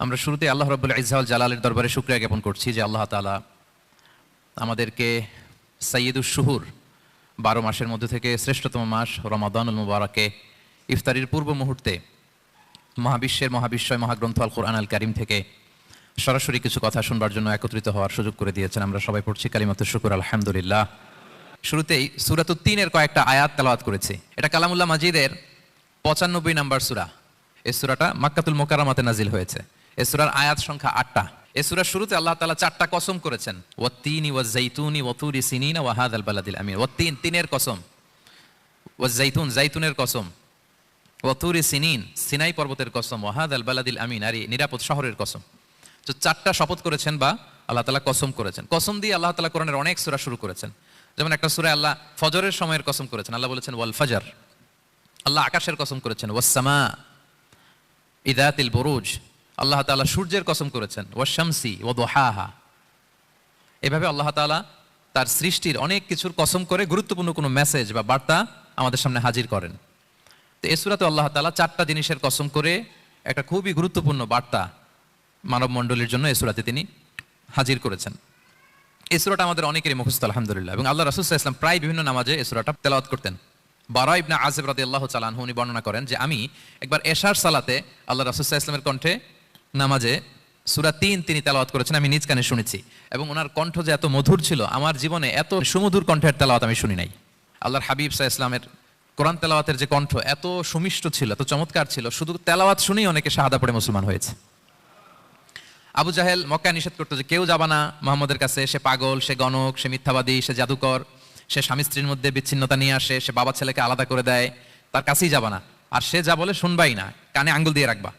আমরা শুরুতে আল্লাহ রাব্বুল ইজ্জা ওয়াল জালালের দরবারে শুকরিয়া জ্ঞাপন করছি যে আল্লাহ তাআলা আমাদেরকে সাইয়্যিদুশ শুহুর 12 মাসের মধ্যে থেকে শ্রেষ্ঠতম মাস রমাদানুল মুবারাকে ইফতারির পূর্ব মুহূর্তে মহাবিশ্বের মহাবিশ্বয় মহাগ্রন্থ আল কোরআন আল কারীম থেকে সরাসরি কিছু কথা শুনবার জন্য একত্রিত হওয়ার সুযোগ করে দিয়েছেন। আমরা সবাই পড়ছি কালিমাতুশ শুকর আলহামদুলিল্লাহ। শুরুতেই সূরাতুত তিনের কয়েকটা আয়াত তেলাওয়াত করেছি। এটা কালামুল্লাহ মাজিদের 95 নম্বর সূরা। এই সূরাটা মক্কাতুল মুকাররমাতে নাজিল হয়েছে। এই সূরার আয়াত সংখ্যা 8টা। এই সূরার শুরুতে আল্লাহ তাআলা 4টা কসম করেছেন, ওয়াত-তিনি ওয়াজ-যাইতুনি ওয়া তুরি সিনিনা ওয়া হাযাল বালাদিল আমিন। ওয়াত-তিন তিনের কসম, ওয়াজ-যাইতুন যাইতুনের কসম, ওয়া তুরি সিনিন সিনাই পর্বতের কসম, ওয়া হাযাল বালাদিল আমিন আর নিরাপদ শহরের কসম। তো 4টা শপথ করেছেন বা আল্লাহ তাআলা কসম করেছেন। কসম দিয়ে আল্লাহ তাআলা কোরআনের অনেক সূরা শুরু করেছেন। যেমন একটা সূরায় আল্লাহ ফজরের সময়ের কসম করেছেন, আল্লাহ বলেছেন ওয়াল ফাজর। আল্লাহ আকাশের কসম করেছেন ওয়াস সামা ইযাতিল বুরুজ। আল্লাহ তাআলা সূর্যের কসম করেছেন ওয়াশ শামসি ওয়া দুহাহা। এভাবে আল্লাহ তাআলা তার সৃষ্টির অনেক কিছুর কসম করে গুরুত্বপূর্ণ কোনো মেসেজ বা বার্তা আমাদের সামনে হাজির করেন। তো এই সূরাতে আল্লাহ তাআলা 4টা জিনিসের কসম করে একটা খুবই গুরুত্বপূর্ণ বার্তা মানব মণ্ডলীর জন্য এই সূরাতে তিনি হাজির করেছেন। এই সূরাটা আমাদের অনেকেরই মুখস্থ আলহামদুলিল্লাহ, এবং আল্লাহ রাসূল সাল্লাল্লাহু আলাইহি ওয়াসাল্লাম প্রায় বিভিন্ন নামাজে এই সূরাটা তেলাওয়াত করতেন। বারা ইবনে আযিব রাদিয়াল্লাহু তাআলা আনহু উনি বর্ণনা করেন যে আমি একবার এশার সালাতে আল্লাহ রাসূল সাল্লাল্লাহু আলাইহি ওয়াসাল্লামের কণ্ঠে নামাজে সূরা 3 তিনি তেলাওয়াত করেছেন, আমি নিজ কানে শুনেছি, এবং ওনার কণ্ঠ যে এত মধুর ছিল, আমার জীবনে এত সুমধুর কণ্ঠের তেলাওয়াত আমি শুনি নাই। আল্লাহর হাবিব সাল্লাল্লাহু আলাইহি ওয়াসাল্লামের কোরআন তেলাওয়াতের যে কণ্ঠ এত সুমিষ্ট ছিল, এত চমৎকার ছিল, শুধু তেলাওয়াত শুনেই অনেকে শাহাদা পড়ে মুসলমান হয়েছে। আবু জাহেল মক্কায় নিষেধ করতো যে কেউ যাবা না মুহাম্মদের কাছে, সে পাগল, সে গণক, সে মিথ্যাবাদী, সে জাদুকর, সে স্বামী স্ত্রীর মধ্যে বিচ্ছিন্নতা নিয়ে আসে, সে বাবা ছেলেকে আলাদা করে দেয়, তার কাছেই যাবা না, আর সে যা বলে শুনবাই না, কানে আঙ্গুল দিয়ে রাখবা।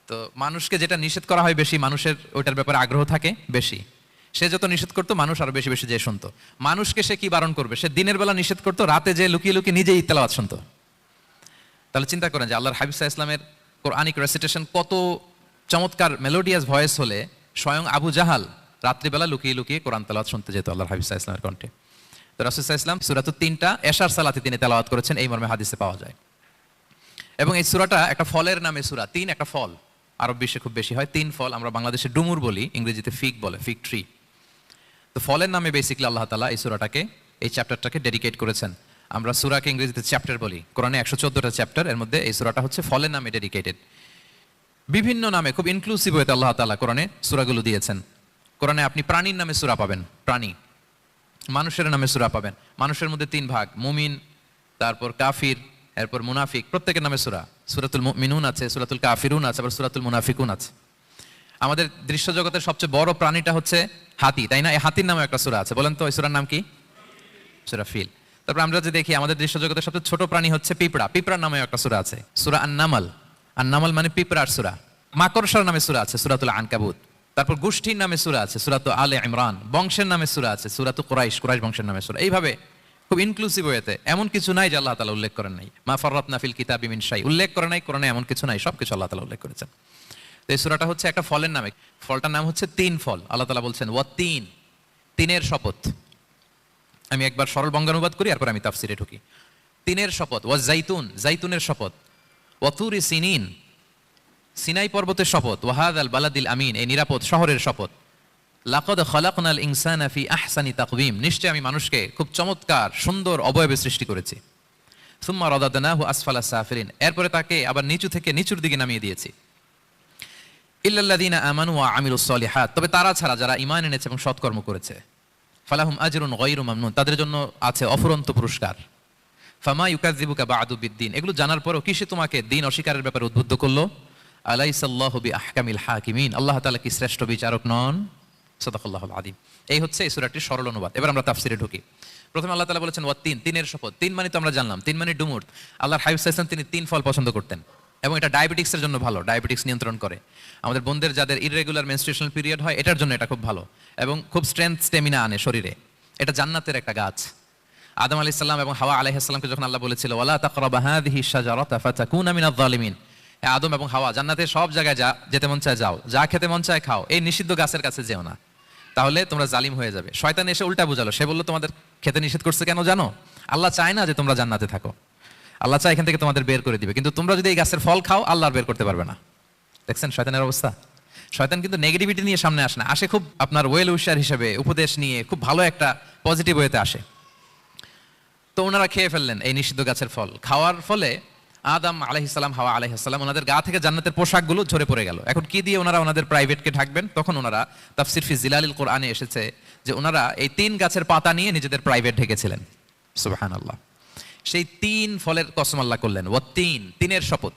তো মানুষকে যেটা নিষেধ করা হয় বেশি, মানুষের ওইটার ব্যাপারে আগ্রহ থাকে বেশি। সে যত নিষেধ করতো মানুষ আরো বেশি বেশি যে শুনতো। মানুষকে সে কি বারণ করবে, সে দিনের বেলা নিষেধ করতো, রাতে যে লুকিয়ে লুকিয়ে নিজেই তেলাওয়াত শুনতো। তাহলে চিন্তা করেন যে আল্লাহর হাবিব সাল্লাল্লাহু আলাইহি ওয়াসাল্লামের কোরআনিক রেসিটেশন কত চমৎকার মেলোডিয়াস ভয়েস হলে স্বয়ং আবু জাহাল রাত্রিবেলা লুকিয়ে লুকিয়ে কোরআন তেলাওয়াত শুনতে যেত আল্লাহর হাবিব সাল্লাল্লাহু আলাইহি ওয়াসাল্লামের কণ্ঠে। তো রাসূল সাল্লাল্লাহু আলাইহি ওয়াসাল্লাম সূরাতুত 3টা এশার সালাতে তিনি তেলাওয়াত করেছেন, এই মর্মে হাদিসে পাওয়া যায়। এবং এই সূরাটা একটা ফলের নামে সূরা। 3 একটা ফল, আরব বিশ্বে খুব বেশি হয় 3 ফল। আমরা বাংলাদেশে ডুমুর বলি, ইংরেজিতে ফিগ বলে, ফিগ ট্রি। তো ফলের নামে বেসিক্যালি আল্লাহ তাআলা এই সূরাটাকে, এই চ্যাপ্টারটাকে ডেডিকেট করেছেন। আমরা সূরাকে ইংরেজিতে চ্যাপ্টার বলি। কোরআনে 114টা চ্যাপ্টার, এর মধ্যে এই সূরাটা হচ্ছে ফলের নামে ডেডিকেটেড। বিভিন্ন নামে খুব ইনক্লুসিভ হয়ে আল্লাহ তাআলা কোরআনে সূরাগুলো দিয়েছেন। কোরআনে আপনি প্রাণীর নামে সূরা পাবেন, প্রাণী। মানুষের নামে সূরা পাবেন। মানুষের মধ্যে 3 ভাগ, মুমিন, তারপর কাফির, এরপর মুনাফিক। প্রত্যেকের নামে সূরা। সূরাতুল মুমিনুন আছে, সূরাতুল কাফিরুন আছে, আবার সূরাতুল মুনাফিকুন আছে। আমাদের দৃশ্য জগতের সবচেয়ে বড় প্রাণীটা হচ্ছে হাতি, তাই না? এই হাতির নামে একটা সূরা আছে। বলেন তো এই সূরার নাম কি? সূরা ফিল। তারপর আমরা যে দেখি আমাদের দৃশ্য জগতের সবচেয়ে ছোট প্রাণী হচ্ছে পিঁপড়া। পিঁপড়ার নামে একটা সূরা আছে, সূরা আন-নামল। আন-নামল মানে পিঁপড়ার সূরা। মাকড়সার নামে সূরা আছে, সূরাতুল আনকাবুত। তারপর গোষ্ঠীর নামে সূরা আছে, সূরাতুল আলে ইমরান। বংশের নামে সূরা আছে, সূরাতুল কুরাইশ, কুরাইশ বংশের নামে সূরা। এইভাবে খুব ইনক্লুসিভ হয়েতে এমন কিছু নাই যে আল্লাহ তাআলা উল্লেখ করেন নাই। মা ফাররাতনা ফিল কিতাবি মিন শাই, উল্লেখ করে নাই কোরআনে এমন কিছু নাই, সবকিছু আল্লাহ তাআলা উল্লেখ করেছেন। তো এই সূরাটা হচ্ছে একটা ফলের নামে। ফলটার নাম হচ্ছে 3 ফল। আল্লাহ তাআলা বলছেন ওয়াত-তিন, তিনের শপথ। আমি একবার সরল বঙ্গানুবাদ করি, এরপর আমি তাফসিরে ঢুকি। তিনের শপথ, ওয়াজ-যাইতুন, যাইতুনের শপথ, ওয়া তুরি সিনিন, সিনাই পর্বতের শপথ, ওয়া হাযাল বালাদিল আমিন, এই নিরাপদ শহরের শপথ। লাকাদ খালাকনাল ইনসানা ফি আহসানি তাকওয়িম, নিশ্চয় আমি মানুষকে খুব চমৎকার সুন্দর অবয়বে সৃষ্টি করেছি। সুম্মা রাদাদনাহু আসফালা সাফিলিন, এরপরে তাকে আবার নিচু থেকে নিচুর দিকে নামিয়ে দিয়েছি। ইল্লাল্লাযীনা আমানু ওয়া আমিলুস সলিহাত, তবে তারা ছাড়া যারা ঈমান এনেছে এবং সৎকর্ম করেছে। ফালাহুম আজরুন গায়রু মামনুন, তাদের জন্য আছে অফুরন্ত পুরস্কার। ফামা ইউকাযযিবুকা বা'দু বিদ্দিন, এগুলো জানার পরেও কিসে তোমাকে দিন অস্বীকারের ব্যাপারে উদ্বুদ্ধ করলো? আলাইসাল্লাহু বিআহকামিল হাকিমিন, আল্লাহ তাআলা কি শ্রেষ্ঠ বিচারক নন? সাদাকাল্লাহুল আযীম। এই হচ্ছে এই সূরাটির সরল অনুবাদ। এবার আমরা তাফসিরে ঢুকি। প্রথমে আল্লাহ তাআলা বলেছেন ওয়াত-তিন, তিনের শপথ। 3 মানে তো আমরা জানলাম, 3 মানে ডুমুর। আল্লাহর হাবিব সাল্লাল্লাহু আলাইহি ওয়াসাল্লাম তিনি 3 ফল পছন্দ করতেন, এবং এটা ডায়াবেটিক্সের জন্য ভালো, ডায়াবেটিক্স নিয়ন্ত্রণ করে। আমাদের বোনদের যাদের ইররেগুলার মেনস্ট্রুয়েশনাল পিরিয়ড হয়, এটার জন্য এটা খুব ভালো, এবং খুব স্ট্রেংথ স্টেমিনা আনে শরীরে। এটা জান্নাতের একটা গাছ। আদম আলাইহিস সালাম এবং হাওয়া আলাইহিস সালামকে যখন আল্লাহ বলেছিল ওয়ালা তাকরাবা হাযিহি শাজারাতা ফাতাকুনা মিনায যালিমিন, আদম এবং হাওয়া জান্নাতের সব জায়গায় যেতে মন চায় যাও, যা খেতে মন চায় খাও, এই নিষিদ্ধ গাছের কাছে যেও না, তাহলে তোমরা জালিম হয়ে যাবে। শয়তান এসে উল্টা বুঝালো, সে বলল তোমাদের খেতে নিষেধ করছে কেন জানো? আল্লাহ চায় না যে তোমরা জান্নাতে থাকো, আল্লাহ চায় এখান থেকে তোমাদের বের করে দিবে, কিন্তু তোমরা যদি এই গাছের ফল খাও আল্লাহ আর বের করতে পারবে না। দেখছেন শয়তানের অবস্থা? শয়তান কিন্তু নেগেটিভিটি নিয়ে সামনে আসে না, আসে খুব আপনার ওয়েল উইশার হিসেবে, উপদেশ নিয়ে, খুব ভালো একটা পজিটিভ ওয়েতে আসে। তো ওনারা খেয়ে ফেললেন এই নিষিদ্ধ গাছের ফল। খাওয়ার ফলে আদম আলাইহিসসালাম, হাওয়া আলাইহিসসালাম, ওনাদের গা থেকে জান্নাতের পোশাকগুলো ঝরে পড়ে গেল। এখন কি দিয়ে ওনারা ওনাদের প্রাইভেটকে ঢাকবেন? তখন ওনারা তাফসির ফি জিলালিল কোরআনে এসেছে যে ওনারা এই 3 গাছের পাতা নিয়ে নিজেদের প্রাইভেট ঢেকেছিলেন। সুবহানাল্লাহ। সেই 3 ফলের কসম আল্লাহ করলেন, ও 3-3-এর শপথ।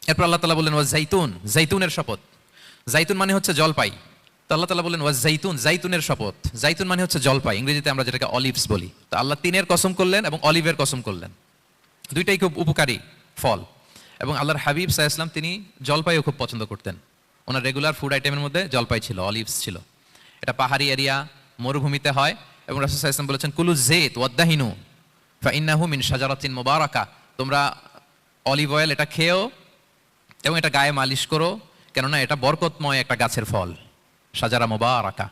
এরপর আল্লাহ তাআলা বললেন, ও জাইতুন, জাইতুনের শপথ। জাইতুন মানে হচ্ছে জলপাই। তো আল্লাহ তাআলা বললেন, ও জাইতুন, জাইতুনের শপথ। জাইতুন মানে হচ্ছে জলপাই, ইংরেজিতে আমরা যেটাকে অলিভস বলি। তো আল্লাহ 3-এর কসম করলেন এবং অলিভের কসম করলেন। দুইটাই খুব উপকারী ফল। এবং আল্লাহর হাবিব সাল্লাল্লাহু আলাইহি ওয়াসাল্লাম তিনি জলপাইও খুব পছন্দ করতেন। ওনার রেগুলার ফুড আইটেমের মধ্যে জলপাই ছিল, অলিভস ছিল। এটা পাহাড়ি এরিয়া, মরুভূমিতে হয়। এবং রাসূল সাল্লাল্লাহু আলাইহি ওয়াসাল্লাম বলেছেন, কুলু যাইত ওয়াদাহিনু ফাইন্নাহু মিন শাজারাতিন মুবারাকা। তোমরা অলিভ অয়েল এটা খেও এবং এটা গায়ে মালিশ করো, কেননা এটা বরকতময় একটা গাছের ফল, শাজারা মুবারাকা।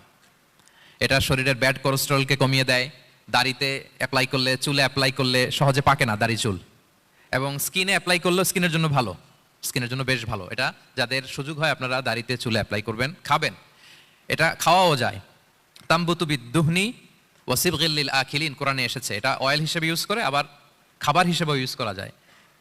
এটা শরীরের ব্যাড কোলেস্টেরলকে কমিয়ে দেয়। দাড়িতে অ্যাপ্লাই করলে, চুলে অ্যাপ্লাই করলে সহজে পাকে না দাড়ি চুল। এবং স্কিনে অ্যাপ্লাই করলেও স্কিনের জন্য ভালো, স্কিনের জন্য বেশ ভালো। এটা যাদের সুযোগ হয় আপনারা দাড়িতে চুলে অ্যাপ্লাই করবেন, খাবেন। এটা খাওয়াও যায়। তাম্বুতু বিদ্দুহনি ওয়াসিবগিল লিল আকিলিন, কোরআনে এসেছে। এটা অয়েল হিসেবে ইউজ করে, আবার খাবার হিসেবেও ইউজ করা যায়।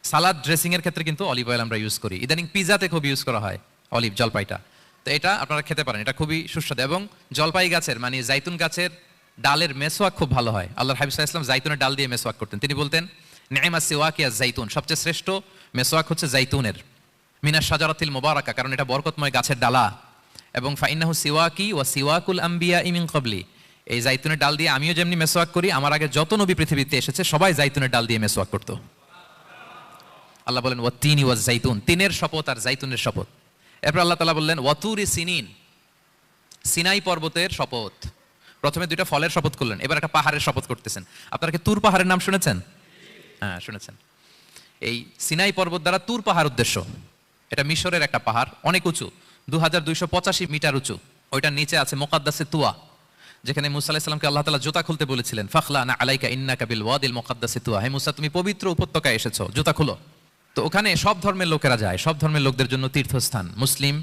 সালাদ ড্রেসিংয়ের ক্ষেত্রে কিন্তু অলিভ অয়েল আমরা ইউজ করি। ইদানিং পিজাতে খুব ইউজ করা হয় অলিভ, জলপাইটা। তো এটা আপনারা খেতে পারেন, এটা খুবই সুস্বাদু। এবং জলপাই গাছের মানে জাইতুন গাছের ডালের মেসওয়াক খুব ভালো হয়। আল্লাহর হাবিব সাল্লাল্লাহু আলাইহি ওয়াসাল্লাম জাইতুনের ডাল দিয়ে মেসওয়াক করতেন। তিনি বলতেন, নি'মা সিওয়াকিয়া জাইতুন, সবচেয়ে শ্রেষ্ঠ মেসওয়াক হচ্ছে জাইতুনের। মিনাশ শাজারাতিল মুবারাকা, কারণ এটা বরকতময় গাছের ডালা। এবং ফাইন্নাহু সিওয়াকি ওয়া সিওয়াকুল আম্বিয়া মিন ক্বাবলি, এই জাইতুনের ডাল দিয়ে আমিও যেমনি মেসওয়াক করি, আমার আগে যত নবী পৃথিবীতে এসেছে সবাই জাইতুনের ডাল দিয়ে মেসওয়াক করতো। আল্লাহ বলেন, ওয়া তিনি ওয়া জাইতুন, 3-এর শপথ আর জাইতুনের শপথ। এরপর আল্লাহ তাআলা বললেন, ওয়া তুরি সিনিন, সিনাই পর্বতের শপথ। প্রথমে 2টা ফলের শপথ করলেন, এবার একটা পাহাড়ের শপথ করতেছেন। আপনারা কি তুর পাহাড়ের নাম শুনেছেন? হ্যাঁ, শুনেছেন। এই সিনাই পর্বত দ্বারা তুর পাহাড় উদ্দেশ্য। এটা মিশরের একটা পাহাড়, অনেক উঁচু, 2285 মিটার উঁচু। ওইটার নিচে আছে মুকাদ্দাসে তুয়া, যেখানে মুসা আলাইহিস সালামকে আল্লাহ তাআলা জুতা খুলতে বলেছিলেন, ফাখলানা আলাইকা ইন্নাকা বিল ওয়াদিল মুকাদ্দাসি তুয়া, হে মুসা তুমি পবিত্র উপত্যকায় এসেছো, জুতা খুলো। তো ওখানে সব ধর্মের লোকেরা যায়, সব ধর্মের লোকদের জন্য তীর্থস্থান। মুসলিম,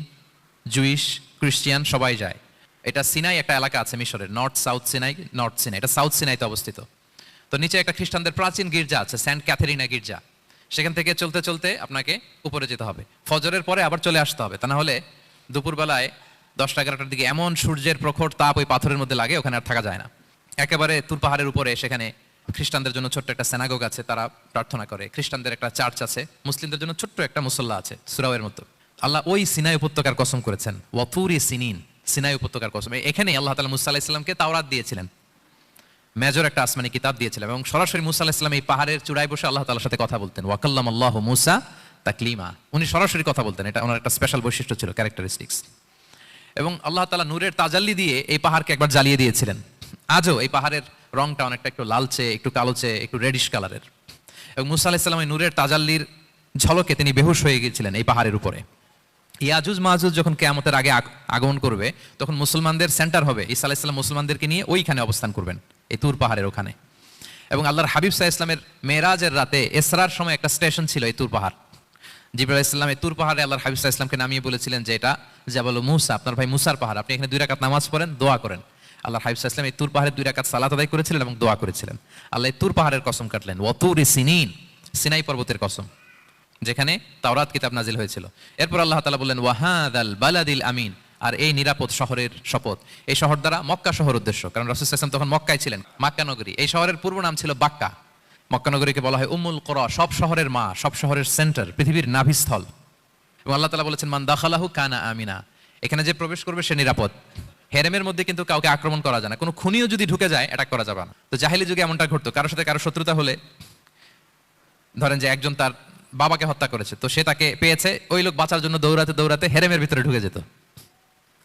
জুইশ, খ্রিস্টিয়ান সবাই যায়। এটা সিনাই একটা এলাকা আছে মিশরের, north south Sinai, north Sinai, এটা সাউথ সিনাইতে অবস্থিত। তো নিচে একটা খ্রিস্টানদের প্রাচীন গির্জা আছে, সেন্ট ক্যাথেরিনা গির্জা। সেখান থেকে চলতে চলতে আপনাকে উপরে যেতে হবে, ফজরের পরে আবার চলে আসতে হবে, তা না হলে দুপুরবেলায় 10টা-11টার দিকে এমন সূর্যের প্রখর তাপ ওই পাথরের মধ্যে লাগে, ওখানে আর থাকা যায় না। একেবারে তুর পাহাড়ের উপরে সেখানে খ্রিস্টানদের জন্য ছোট্ট একটা সিনাগোগ আছে, তারা প্রার্থনা করে। খ্রিস্টানদের একটা চার্চ আছে, মুসলিমদের জন্য ছোট্ট একটা মুসল্লা আছে সূরার মতো। আল্লাহ ওই সিনাই উপত্যকার কসম করেছেন, ওয়া তুরি সিনিন, সিনাই উপত্যকার কসম। এখানেই আল্লাহ তাআলা মুসা আলাইহিস সালামকে তাওরাত দিয়েছিলেন, মেজর একটা আসমানি কিতাব দিয়েছিলেন। এবং সরাসরি মুসা আলাইহিস সালাম এই পাহাড়ের চূড়ায় বসে আল্লাহ তাআলার সাথে কথা বলতেন। ওয়া কাল্লামাল্লাহু মুসা তাকলিমা, উনি সরাসরি কথা বলতেন। এটা ওনার একটা স্পেশাল বৈশিষ্ট্য ছিল, ক্যারেক্টারিস্টিক্স। এবং আল্লাহ তাআলা নূরের তাজাল্লি দিয়ে এই পাহাড়কে একবার জ্বালিয়ে দিয়েছিলেন। আজও এই পাহাড়ের রংটা অনেকটা একটু লালচে, একটু কালোচে, একটু রেডিশ কালারের। এবং মুসা আলাইহিস সালাম এই নূরের তাজাল্লির ঝলকে তিনি বেহুশ হয়ে গিয়েছিলেন এই পাহাড়ের উপরে। ইয়াজুজ মাহুজ যখন কিয়ামতের আগে আগমন করবে, তখন মুসলমানদের সেন্টার হবে। ঈসা আলাইহিস সালাম মুসলমানদেরকে নিয়ে ওইখানে অবস্থান করবেন, এই তুর পাহাড়ের ওখানে। এবং আল্লাহর হাবিব সাল্লাল্লাহু আলাইহি ওয়াসাল্লামের মেরাজের রাতে ইসরার সময় একটা স্টেশন ছিল এই তুর পাহাড়। জিবরাইল আলাইহিস সালাম এই তুর পাহাড়ে আল্লাহর হাবিব সাল্লাল্লাহু আলাইহি ওয়াসাল্লামকে নামিয়ে বলেছিলেন যে এটা জাবাল মুসা, আপনার ভাই মুসার পাহাড়, আপনি এখানে 2 রাকাত নামাজ পড়েন, দোয়া করেন। আল্লাহর হাবিব সাল্লাল্লাহু আলাইহি ওয়াসাল্লাম এই তুর পাহাড়ে 2 রাকাত সালাত আদায় করেছিলেন এবং দোয়া করেছিলেন। আল্লাহ এই তুর পাহাড়ের কসম কাটলেন, ওয়া তুরি সিনিন, সিনাই পর্বতের কসম, যেখানে তাওরাত কিতাব নাজিল হয়েছিল। এরপর আল্লাহ তাআলা বললেন, ওয়া হাদাল বালাদিল আমিন, আর এই নিরাপদ শহরের শপথ। এই শহর দ্বারা মক্কা শহর উদ্দেশ্য, কারণ রাসূল সাল্লাল্লাহু আলাইহি ওয়াসাল্লাম তখন মক্কায় ছিলেন, মক্কা নগরী। এই শহরের পূর্ব নাম ছিল বাক্কা। মক্কা নগরীকে বলা হয় উম্মুল কুরা, সব শহরের মা, সব শহরের সেন্টার, পৃথিবীর নাভিস্থল। এবং আল্লাহ তাআলা বলেছেন, মান দাখালাহু কানা আমিনা, এখানে যে প্রবেশ করবে সে নিরাপদ। হেরেমের মধ্যে কিন্তু কাউকে আক্রমণ করা যায় না, কোনো খুনিও যদি ঢুকে যায় অ্যাটাক করা যাবে না। তো জাহেলি যুগে এমনটা ঘটতো, কারোর সাথে কারো শত্রুতা হলে, ধরেন যে একজন তার বাবাকে হত্যা করেছে, তো সে তাকে পেয়েছে, ওই লোক বাঁচার জন্য দৌড়াতে দৌড়াতে হেরেমের ভিতরে ঢুকে যেত,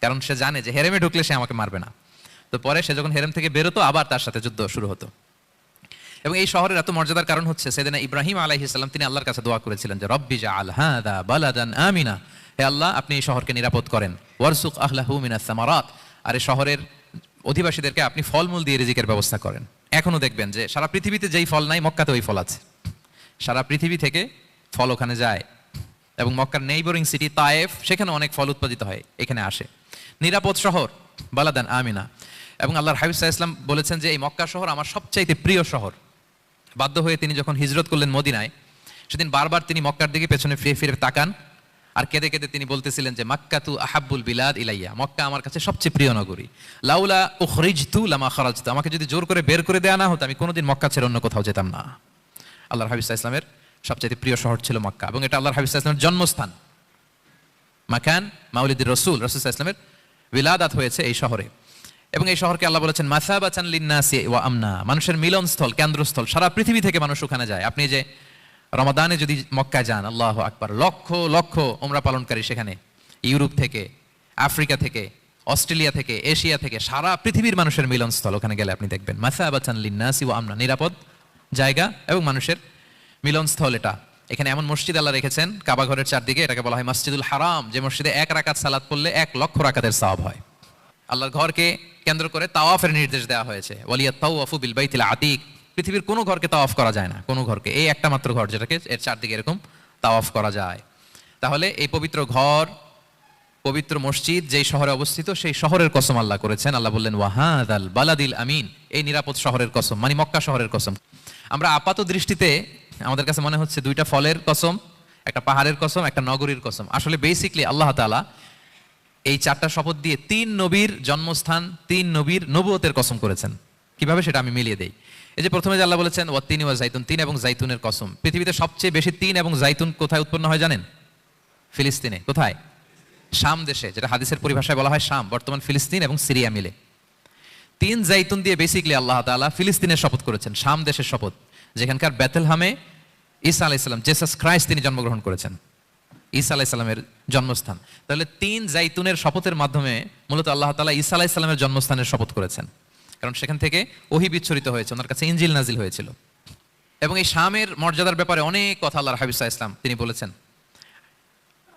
কারণ সে জানে যে হেরেমে ঢুকলে সে আমাকে মারবে না। তো পরে সে যখন হেরেম থেকে বেরোতো, আবার তার সাথে যুদ্ধ শুরু হতো। এবং এই শহরের এত মর্যাদার কারণ হচ্ছে, সেদিন ইব্রাহিম আলাইহিস সালাম তিনি আল্লাহর কাছে দোয়া করেছিলেন যে রব্বি জাআল হাযা বালাদান আমিনা, হে আল্লাহ আপনি এই শহরকে নিরাপদ করেন, ওয়ারসুক আহলাহু মিনাস সামারাত, আর এই শহরের অধিবাসীদেরকে আপনি ফলমূল দিয়ে রিজিকের ব্যবস্থা করেন। এখনো দেখবেন যে সারা পৃথিবীতে যেই ফল নাই, মক্কাতে ওই ফল আছে। সারা পৃথিবী থেকে ফল ওখানে যায়। এবং মক্কার নেইবরিং সিটি তায়েফ, সেখানে অনেক ফল উৎপাদিত হয়, এখানে আসে। নিরাপদ শহর, বালাদান আমিনা। এবং আল্লাহর হাবিব সাল্লাল্লাহু আলাইহি ওয়াসাল্লাম বলেছেন যে এই মক্কা শহর আমার সবচাইতে প্রিয় শহর। বাধ্য হয়ে তিনি যখন হিজরত করলেন মদিনায়, সেদিন বারবার তিনি মক্কার দিকে পেছনে ফিরে ফিরে তাকান আর কেঁদে কেঁদে তিনি বলতেছিলেন যে মাক্কাতু আহাব্বুল বিলাদ ইলাইয়া, মক্কা আমার কাছে সবচেয়ে প্রিয় নগরী। লাউলা উখরিজতু লামা খারাজতু, আমাকে যদি জোর করে বের করে দেয়া না হতো আমি কোনোদিন মক্কা ছেড়ে অন্য কোথাও যেতাম না। আল্লাহর হাবিব সাল্লাল্লাহু আলাইহি ওয়াসাল্লামের সবচেয়ে প্রিয় শহর ছিল মক্কা, এবং এটা আল্লাহর হাবিব সাল্লাল্লাহু আলাইহি ওয়াসাল্লামের জন্মস্থান। মাকান মাউলিদির রাসূল, রাসূল সাল্লাল্লাহু আলাইহি ওয়াসাল্লামের বিলাদাত হয়েছে এই শহরে। এবং এই শহরকে আল্লাহ বলেছেন মাসাবাতান লিন্নাসি ওয়া আমনা, মানুষের মিলনস্থল, কেন্দ্রস্থল, সারা পৃথিবী থেকে মানুষ ওখানে যায়। আপনি যে রমাদানে যদি মক্কায় যান, আল্লাহু আকবার, লক্ষ লক্ষ উমরা পালনকারী সেখানে, ইউরোপ থেকে, আফ্রিকা থেকে, অস্ট্রেলিয়া থেকে, এশিয়া থেকে, সারা পৃথিবীর মানুষের মিলনস্থল। ওখানে গেলে আপনি দেখবেন মাসাবাতান লিন্নাসি ওয়া আমনা, নিরাপদ জায়গা এবং মানুষের মিলনস্থল এটা। এখানে এমন মসজিদ আল্লাহ রেখেছেন কাবা ঘরের চারদিকে, এটাকে বলা হয় মসজিদুল হারাম, যে মসজিদে 1 রাকাত সালাত পড়লে 1 লক্ষ রাকাতের সওয়াব হয়। আল্লাহর ঘরকে কেন্দ্র করে তাওয়াফের নির্দেশ দেওয়া হয়েছে, ওয়ালিয়াত তাওয়াফু বিল বাইতিল আতিক। পৃথিবীর কোনো ঘরকে তাওয়াফ করা যায় না, কোনো ঘরকে, এই একটা মাত্র ঘর যেটাকে এর চারদিকে এরকম তাওয়াফ করা যায়। তাহলে এই পবিত্র ঘর, পবিত্র মসজিদ যেই শহরে অবস্থিত, সেই শহরের কসম আল্লাহ করেছেন। আল্লাহ বললেন ওয়াহাদাল বালাদিল আমিন, এই নিরাপদ শহরের কসম, মানে মক্কা শহরের কসম। আমরা আপাত দৃষ্টিতে আমাদের কাছে মনে হচ্ছে দুইটা ফলের কসম, একটা পাহাড়ের কসম, একটা নগরীর কসম। আসলে বেসিকলি আল্লাহ তাআলা এই 4টা শপথ দিয়ে 3 নবীর জন্মস্থান, 3 নবীর নবুয়তের কসম করেছেন। কিভাবে সেটা আমি মিলিয়ে দেই। এই যে প্রথমে যে আল্লাহ বলেছেন ওয়াত্তিনি ওয়া জাইতুন, 3 এবং জাইতুনের কসম। পৃথিবীতে সবচেয়ে বেশি 3 এবং জাইতুন কোথায় উৎপন্ন হয় জানেন? ফিলিস্তিনে। কোথায়? শাম দেশে, যেটা হাদিসের পরিভাষায় বলা হয় শাম, বর্তমান ফিলিস্তিন এবং সিরিয়া মিলে। 3 জাইতুন দিয়ে বেসিকলি আল্লাহ তাআলা ফিলিস্তিনের শপথ করেছেন, শাম দেশের শপথ, যেখানকার বেথলহামে ঈসা আলাইহিস সালাম, জেসাস ক্রাইস্ট, তিনি জন্মগ্রহণ করেছেন, ঈসা আলাইহিস সালামের জন্মস্থান। তাহলে 3 জাইতুনের শপথের মাধ্যমে মূলত আল্লাহ তাআলা ঈসা আলাইহিস সালামের জন্মস্থানের শপথ করেছেন, কারণ সেখান থেকে ওহী বিচ্ছুরিত হয়েছে, ওনার কাছে ইনজিল নাজিল হয়েছিল। এবং এই শামের মর্যাদার ব্যাপারে অনেক কথা আল্লাহর হাবিব সাল্লাল্লাহু আলাইহি ওয়াসাল্লাম তিনি বলেছেন।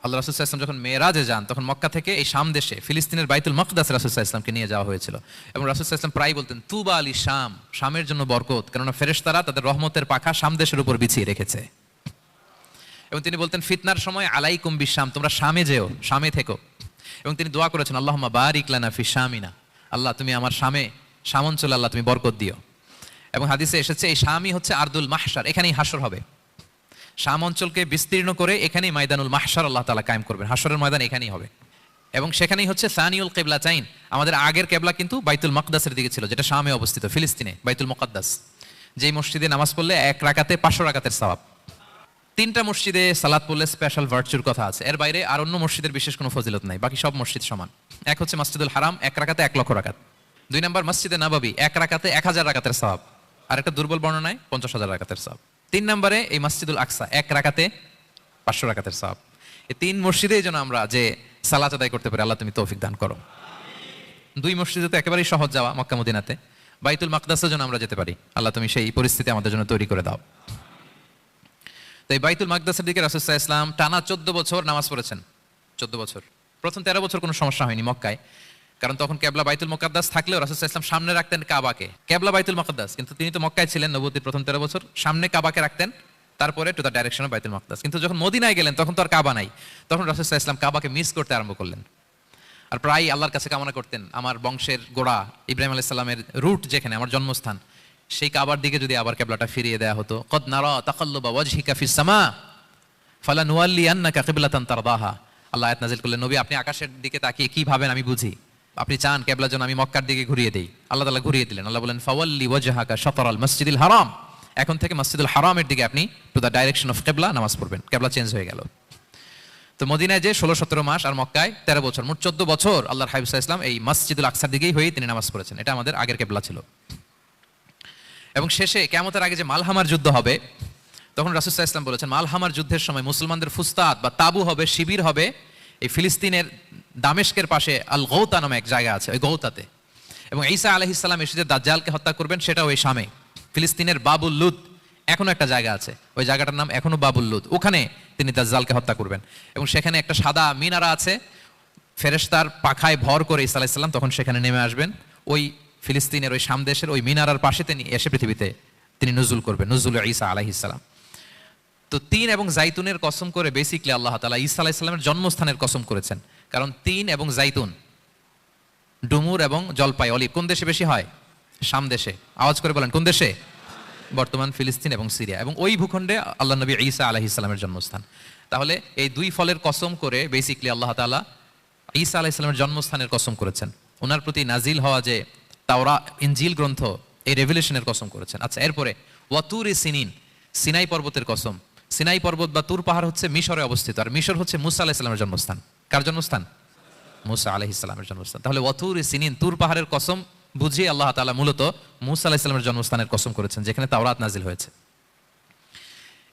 আল্লাহ রাসূল সাল্লাল্লাহু আলাইহি ওয়াসাল্লাম যখন মেরাজে যান, তখন মক্কা থেকে এই শাম দেশে ফিলিস্তিনের বাইতুল মাকদাস রাসূল সাল্লাল্লাহু আলাইহি ওয়াসাল্লামকে নিয়ে যাওয়া হয়েছিল। এবং রাসূল সাল্লাল্লাহু আলাইহি ওয়াসাল্লাম প্রায় বলতেন তুবা আলী শাম, শামের জন্য বরকত, কেননা ফেরেশতারা তাদের রহমতের পাখা শাম দেশের উপর বিছিয়ে রেখেছে। এবং তিনি বলতেন ফিতনার সময় আলাইকুম বিশাম, তোমরা শামে যেও, শামে থেকো। এবং তিনি দোয়া করেছেন আল্লাহুম্মা বারিক লানা ফি শামিনা, আল্লাহ তুমি আমার শামে, শাম অঞ্চলে আল্লাহ তুমি বরকত দিও। এবং হাদিসে এসেছে এই শামই হচ্ছে আরদুল মাহশার, এখানেই হাসর হবে। শাম অঞ্চলকে বিস্তীর্ণ করে এখানেই ময়দানুল মাহশার আল্লাহ তাআলা কায়েম করবেন, হাসরের ময়দান এখানেই হবে। এবং সেখানেই হচ্ছে সানিউল কিবলাতাইন, আমাদের আগের কিবলা কিন্তু বাইতুল মাকদাসের দিকে ছিল, যেটা শামে অবস্থিত, ফিলিস্তিনে বাইতুল মুকাদ্দাস, যেই মসজিদে নামাজ পড়লে 1 রাকাতে 500 রাকাতের সওয়াব। 3টা মসজিদে সালাত পড়লে স্পেশাল ভার্চুর কথা আছে, এর বাইরে আর অন্য মসজিদের বিশেষ কোনো ফজিলত নাই, বাকি সব মসজিদ সমান। এক হচ্ছে মসজিদুল হারাম, 1 রাকাতে 1 লক্ষ রাকাত। 2 নম্বর মসজিদে নববী, 1 রাকাতে 1000 রাকাতের সওয়াব, আর একটা দুর্বল বর্ণনায় 50,000 রাকাতের সওয়াব। 3 নম্বরে এই মসজিদুল আকসা, 1 রাকাতে 500 রাকাতের সওয়াব। এই 3 মসজিদেই যেন আমরা যে সালাত আদায় করতে পারি, আল্লাহ তুমি তৌফিক দান করো। 2 মসজিদে তো একেবারেই সহজ যাওয়া, মক্কা মদিনাতে। বাইতুল মাকদাসের জন্য আমরা যেতে পারি, আল্লাহ তুমি সেই পরিস্থিতি আমাদের জন্য তৈরি করে দাও। তো এই বাইতুল মাকদাসের দিকে রাসূল সাল্লাল্লাহু আলাইহি ওয়াসাল্লাম টানা 14 বছর নামাজ পড়েছেন। 14 বছর। প্রথম 13 বছর কোনো সমস্যা হয়নি মক্কায়, কারণ তখন কেবলা বাইতুল মুকাদ্দাস থাকলেও রাসূল সাল্লাল্লাহু আলাইহি ওয়াসাল্লাম সামনে রাখতেন কাবাকে, কেবলা বাইতুল মুকাদ্দাস, কিন্তু তিনি তো মক্কায় ছিলেন নবুয়তির প্রথম 13 বছর, সামনে কাবাকে রাখতেন, তারপরে টু দ্য ডাইরেকশন অফ বাইতুল মুকাদ্দাস। কিন্তু যখন মদিনায় গেলেন তখন তো আর কাবা নাই, তখন রাসূল সাল্লাল্লাহু আলাইহি ওয়াসাল্লাম কাবাকে মিস করতে আরম্ভ করলেন। আর প্রায় আল্লাহর কাছে কামনা করতেন আমার বংশের গোড়া ইব্রাহিম আলাইহিস সালামের রুট যেখানে, আমার জন্মস্থান, সেই কাবার দিকে যদি আবার কিবলাটা ফিরিয়ে দেয়া হতো। কদ নারা তাকাল্লুবা ওয়াজহিকা ফিস সামা ফালানুওয়াল্লিয়ান্নাকা কিবলাতান তারদাহা, আল্লাহ আয়াত নাযিল করলেন, নবী আপনি আকাশের দিকে তাকিয়ে কি ভাবেন আমি বুঝি, আপনি চান কিবলার জন্য আমি মক্কার দিকে ঘুরিয়ে দেই, আল্লাহ তাআলা ঘুরিয়ে দিলেন। আল্লাহ বলেন ফাওয়াল্লি ওয়াজহাকা শাতরাল মসজিদিল হারাম, এখন থেকে মসজিদুল হারামের দিকে আপনি টু দ্য ডাইরেকশন অফ কিবলা নামাজ পড়বেন। কিবলা চেঞ্জ হয়ে গেল। তো মদিনায় যে 16-17 মাস আর মক্কায় 13 বছর, মোট 14 বছর আল্লাহর হাবিব সাল্লাল্লাহু আলাইহি ওয়াসাল্লাম এই মসজিদুল আকসার দিকেই হয়ে তিনি নামাজ পড়েছেন, এটা আমাদের আগের কিবলা ছিল। এবং শেষে কিয়ামতের আগে যে মালহামার যুদ্ধ হবে, তখন রাসূল সাল্লাল্লাহু আলাইহি ওয়াসাল্লাম বলেছেন মালহামার যুদ্ধের সময় মুসলমানদের ফুস্তাদ বা তাবু হবে, শিবির হবে এই ফিলিস্তিনের দামেস্কের পাশে আল গৌতা নামে এক জায়গা আছে, ওই গৌতাতে। এবং ঈসা আলাইহিস সালাম এসে যে দাজ্জালকে হত্যা করবেন সেটাও ওই শামে, ফিলিস্তিনের বাবুল লুদ এখনো একটা জায়গা আছে, ওই জায়গাটার নাম এখনো বাবুল লুদ, ওখানে তিনি দাজ্জালকে হত্যা করবেন। এবং সেখানে একটা সাদা মিনারা আছে, ফেরেশতার পাখায় ভর করে ঈসা আলাইহিস সালাম তখন সেখানে নেমে আসবেন, ওই ফিলিস্তিনের ওই শাম দেশের ওই মিনারার পাশে তিনি এসে পৃথিবীতে তিনি নুজুল করবেন, নুজুল ঈসা আলাইহিস সালাম। তো তিন এবং জাইতুনের কসম করে বেসিকলি আল্লাহ তাআলা ঈসা আলাইহিস সালামের জন্মস্থানের কসম করেছেন। কারণ তিন এবং জাইতুন, ডুমুর এবং জলপাই, অলিভ কোন দেশে বেশি হয়? শাম দেশে। আওয়াজ করে বলেন কোন দেশে? বর্তমান ফিলিস্তিন এবং সিরিয়া, এবং ওই ভূখণ্ডে আল্লাহ নবী ঈসা আলাইহিস সালামের জন্মস্থান। তাহলে এই দুই ফলের কসম করে বেসিকলি আল্লাহ তাআলা ঈসা আলাইহিস সালামের জন্মস্থানের কসম করেছেন। ওনার প্রতি নাজিল হওয়া যে তাওরাত ইনজিল গ্রন্থ, এই রেভেলেশনের কসম করেছেন। আচ্ছা, এরপরে ওয়াতুরি সিনিন, সিনাই পর্বতের কসম। সিনাই পর্বত বা তুর পাহাড় হচ্ছে মিশরে অবস্থিত, আর মিশর হচ্ছে মুসা আলাইহিস সালামের জন্মস্থান। কার জন্মস্থান? মুসা আলাইহিস সালামের জন্মস্থান। তাহলে ওয়াতুরি সিনিন, তুর পাহাড়ের কসম বুঝিয়ে আল্লাহ তাআলা মূলত মুসা আলাইহিস সালামের জন্মস্থানের কসম করেছেন, যেখানে তাওরাত নাজিল হয়েছে।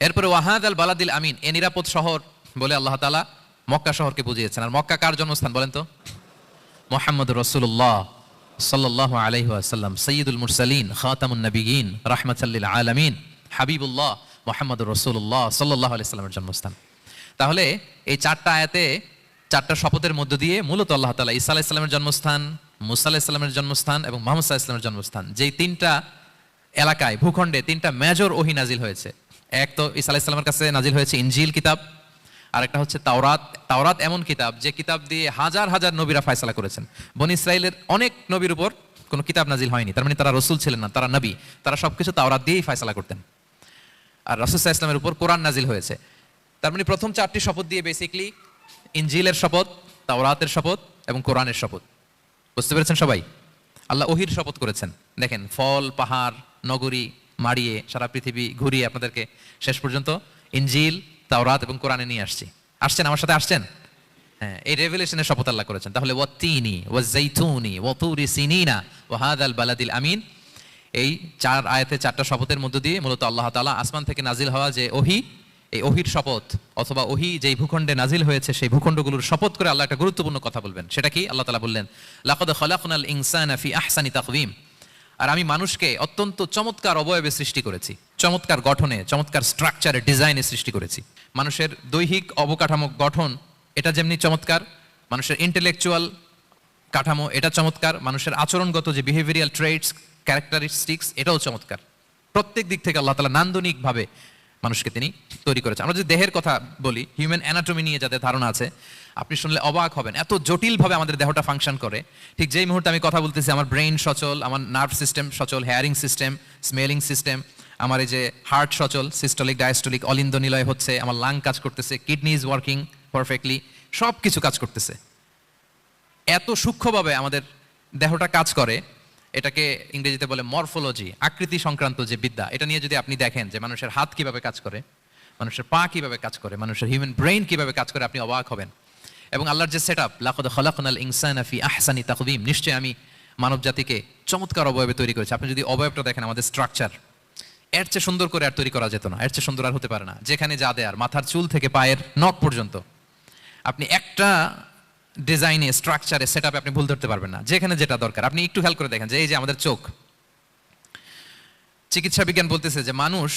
এরপরে ওয়াহাদাল বালাদিল আমিন, এ নিরাপদ শহর বলে আল্লাহ তাআলা মক্কা শহরকে বুঝিয়েছেন। আর মক্কা কার জন্মস্থান বলেন তো? মুহাম্মদুর রাসূলুল্লাহ সাল্লাল্লাহু আলাইহি ওয়াসাল্লাম, সাইয়্যিদুল মুরসালিন, খাতামুন নবিয়্যিন, রাহমাতাল লিল আলামিন, হাবিবুল্লাহ মুহাম্মদুর রাসূলুল্লাহ সাল্লাল্লাহু আলাইহি ওয়াসাল্লামের জন্মস্থান। তাহলে এই চারটা আয়াতে, চারটা শপথের মধ্য দিয়ে মূলত আল্লাহ তাআলা ঈসা আলাইহিস সালামের জন্মস্থান, মুসা আলাইহিস সালামের জন্মস্থান এবং মুহাম্মদ সাল্লাল্লাহু আলাইহি ওয়াসাল্লামের জন্মস্থান, যেই তিনটা এলাকায়, ভূখণ্ডে তিনটা মেজর ওহী নাজিল হয়েছে। এক তো ঈসা আলাইহিস সালামের কাছে নাজিল হয়েছে ইনজিল কিতাব, আরেকটা হচ্ছে তাওরাত। তাওরাত এমন কিতাব যে কিতাব দিয়ে হাজার হাজার নবীরা ফয়সালা করেছেন। বনী ইসরাইলের অনেক নবীর উপর কোনো কিতাব নাজিল হয়নি, তার মানে তারা রসুল ছিলেন না, তারা নবী, তারা সবকিছু তাওরাত দিয়েই ফয়সালা করতেন। আর রাসূল সাল্লাল্লাহু আলাইহি ওয়াসাল্লামের উপর কোরআন নাজিল হয়েছে। তার মানে প্রথম চারটি শপথ দিয়ে বেসিকলি ইনজিলের শপথ, তাওরাতের শপথ এবং কোরআনের শপথ। বুঝতে পেরেছেন সবাই? আল্লাহ ওহির শপথ করেছেন। দেখেন, ফল, পাহাড়, নগরী মাড়িয়ে সারা পৃথিবী ঘুরিয়ে আপনাদেরকে শেষ পর্যন্ত ইনজিল, তাওরাত এবং কোরআনে নিয়ে আসছেন আমার সাথে আসছেন। হ্যাঁ, এই রেভেলেশনের শপথ আল্লাহ করেছেন। তাহলে ওয়াত্তিনি ওয়াজাইতুনি ওয়াতুরি সিনিনা ওয়া হাদাল বালাদিল আমিন, এই চার আয়াতে চারটা শপথের মধ্য দিয়ে মূলত আল্লাহ তাআলা আসমান থেকে নাজিল হওয়া যে ওহী, এই ওহীর শপথ অথবা ওহী যেই ভূখণ্ডে নাজিল হয়েছে সেই ভূখণ্ডগুলোর শপথ করে আল্লাহ একটা গুরুত্বপূর্ণ কথা বলবেন। সেটা কি? আল্লাহ তাআলা বললেন, লাকাদ খালাকনাল ইনসানা ফি আহসানি তাকওয়িম, আর আমি মানুষকে অত্যন্ত চমৎকার অবয়বে সৃষ্টি করেছি, চমৎকার গঠনে, চমৎকার স্ট্রাকচারে, ডিজাইনে সৃষ্টি করেছি। মানুষের দৈহিক অবকাঠামো গঠন এটা যেমনি চমৎকার, মানুষের ইন্টেলেকচুয়াল কাঠামো এটা চমৎকার, মানুষের আচরণগত যে বিহেভিয়ারাল ট্রেটস, ক্যারেক্টারিস্টিক্স এটাও চমৎকার। প্রত্যেক দিক থেকে আল্লাহ তাআলা নান্দনিকভাবে মানুষকে তিনি তৈরি করেছেন। আমরা যদি দেহের কথা বলি, হিউম্যান অ্যানাটমি নিয়ে যাদের ধারণা আছে, আপনি শুনলে অবাক হবেন এত জটিলভাবে আমাদের দেহটা ফাংশন করে। ঠিক যেই মুহূর্তে আমি কথা বলতেছি আমার ব্রেইন সচল, আমার নার্ভ সিস্টেম সচল, হেয়ারিং সিস্টেম, স্মেলিং সিস্টেম, আমার এই যে হার্ট সচল, সিস্টোলিক ডায়াস্টোলিক অলিন্দ নিলয় হচ্ছে, আমার লাং কাজ করতেছে, কিডনি ইজ ওয়ার্কিং পারফেক্টলি, সব কিছু কাজ করতেছে। এত সূক্ষ্মভাবে আমাদের দেহটা কাজ করে, এটাকে ইংরেজিতে বলে মরফোলজি, আকৃতি সংক্রান্ত যে বিদ্যা, এটা নিয়ে যদি আপনি দেখেন যে মানুষের হাত কিভাবে কাজ করে, মানুষের পা কিভাবে কাজ করে, মানুষের হিউম্যান ব্রেইন কিভাবে কাজ করে, আপনি অবাক হবেন। এবং আল্লাহর যে সেটআপ, লাকাদ খালাকনাল ইনসানা ফি আহসানি তাকওয়িম, নিশ্চয়ই আমি মানব জাতিকে চমৎকার অবয়বে তৈরি করেছি। আপনি যদি অবয়বটা দেখেন, আমাদের স্ট্রাকচার এর চেয়ে সুন্দর করে আর তৈরি করা যেত না, এর চেয়ে সুন্দর আর হতে পারে না। যেখানে যা দেয়ার, মাথার চুল থেকে পায়ের নখ পর্যন্ত, আপনি একটা ডিজাইনে, স্ট্রাকচারে, সেটআপে আপনি ভুল ধরতে পারবেন না। যেখানে যেটা দরকার, আপনি একটু খেয়াল করে দেখেন যে এই যে আমাদের চোখ, চিকিৎসা বিজ্ঞান বলতেছে যে মানুষ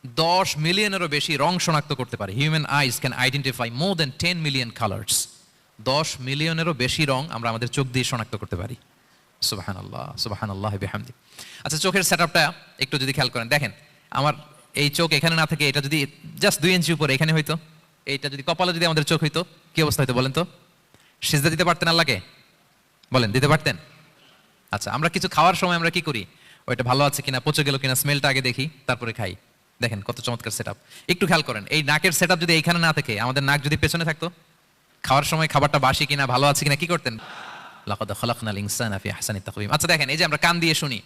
10 মিলিয়নেরও বেশি রং শনাক্ত করতে পারে। Human eyes can identify more than 10 million colours. 10 মিলিয়নেরও বেশি রং আমরা আমাদের চোখ দিয়ে শনাক্ত করতে পারি। সুবহানাল্লাহ, সুবহানাল্লাহি বিহামদি। আচ্ছা, চোখের সেটআপটা একটু যদি খেয়াল করেন, দেখেন আমার এই চোখ এখানে না থেকে এটা যদি জাস্ট 2 ইঞ্চি উপরে এখানে হইতো, এইটা যদি কপালে যদি আমাদের চোখ হইতো, কি অবস্থা হইতো বলেন তো? সিজদা দিতে পারতেন আল্লাহকে? বলেন, দিতে পারতেন? আচ্ছা, আমরা কিছু খাওয়ার সময় আমরা কি করি? ওইটা ভালো আছে কিনা, পচে গেল কিনা, স্মেলটা আগে দেখি, তারপরে খাই। দেখেন কত চমৎকার সেটআপ। একটু খেয়াল করেন, এই নাকের সেটআপ যদি এইখানে না থাকে, আমাদের নাক যদি পেছনে থাকতো, খাওয়ার সময় খাবারটা বাসি কিনা, ভালো আছে কিনা কি করতেন? লাকাদ খালাকনাল ইনসানা ফি আহসানি তাকওয়িম। আচ্ছা দেখেন, এই যে আমরা কান দিয়ে শুনি,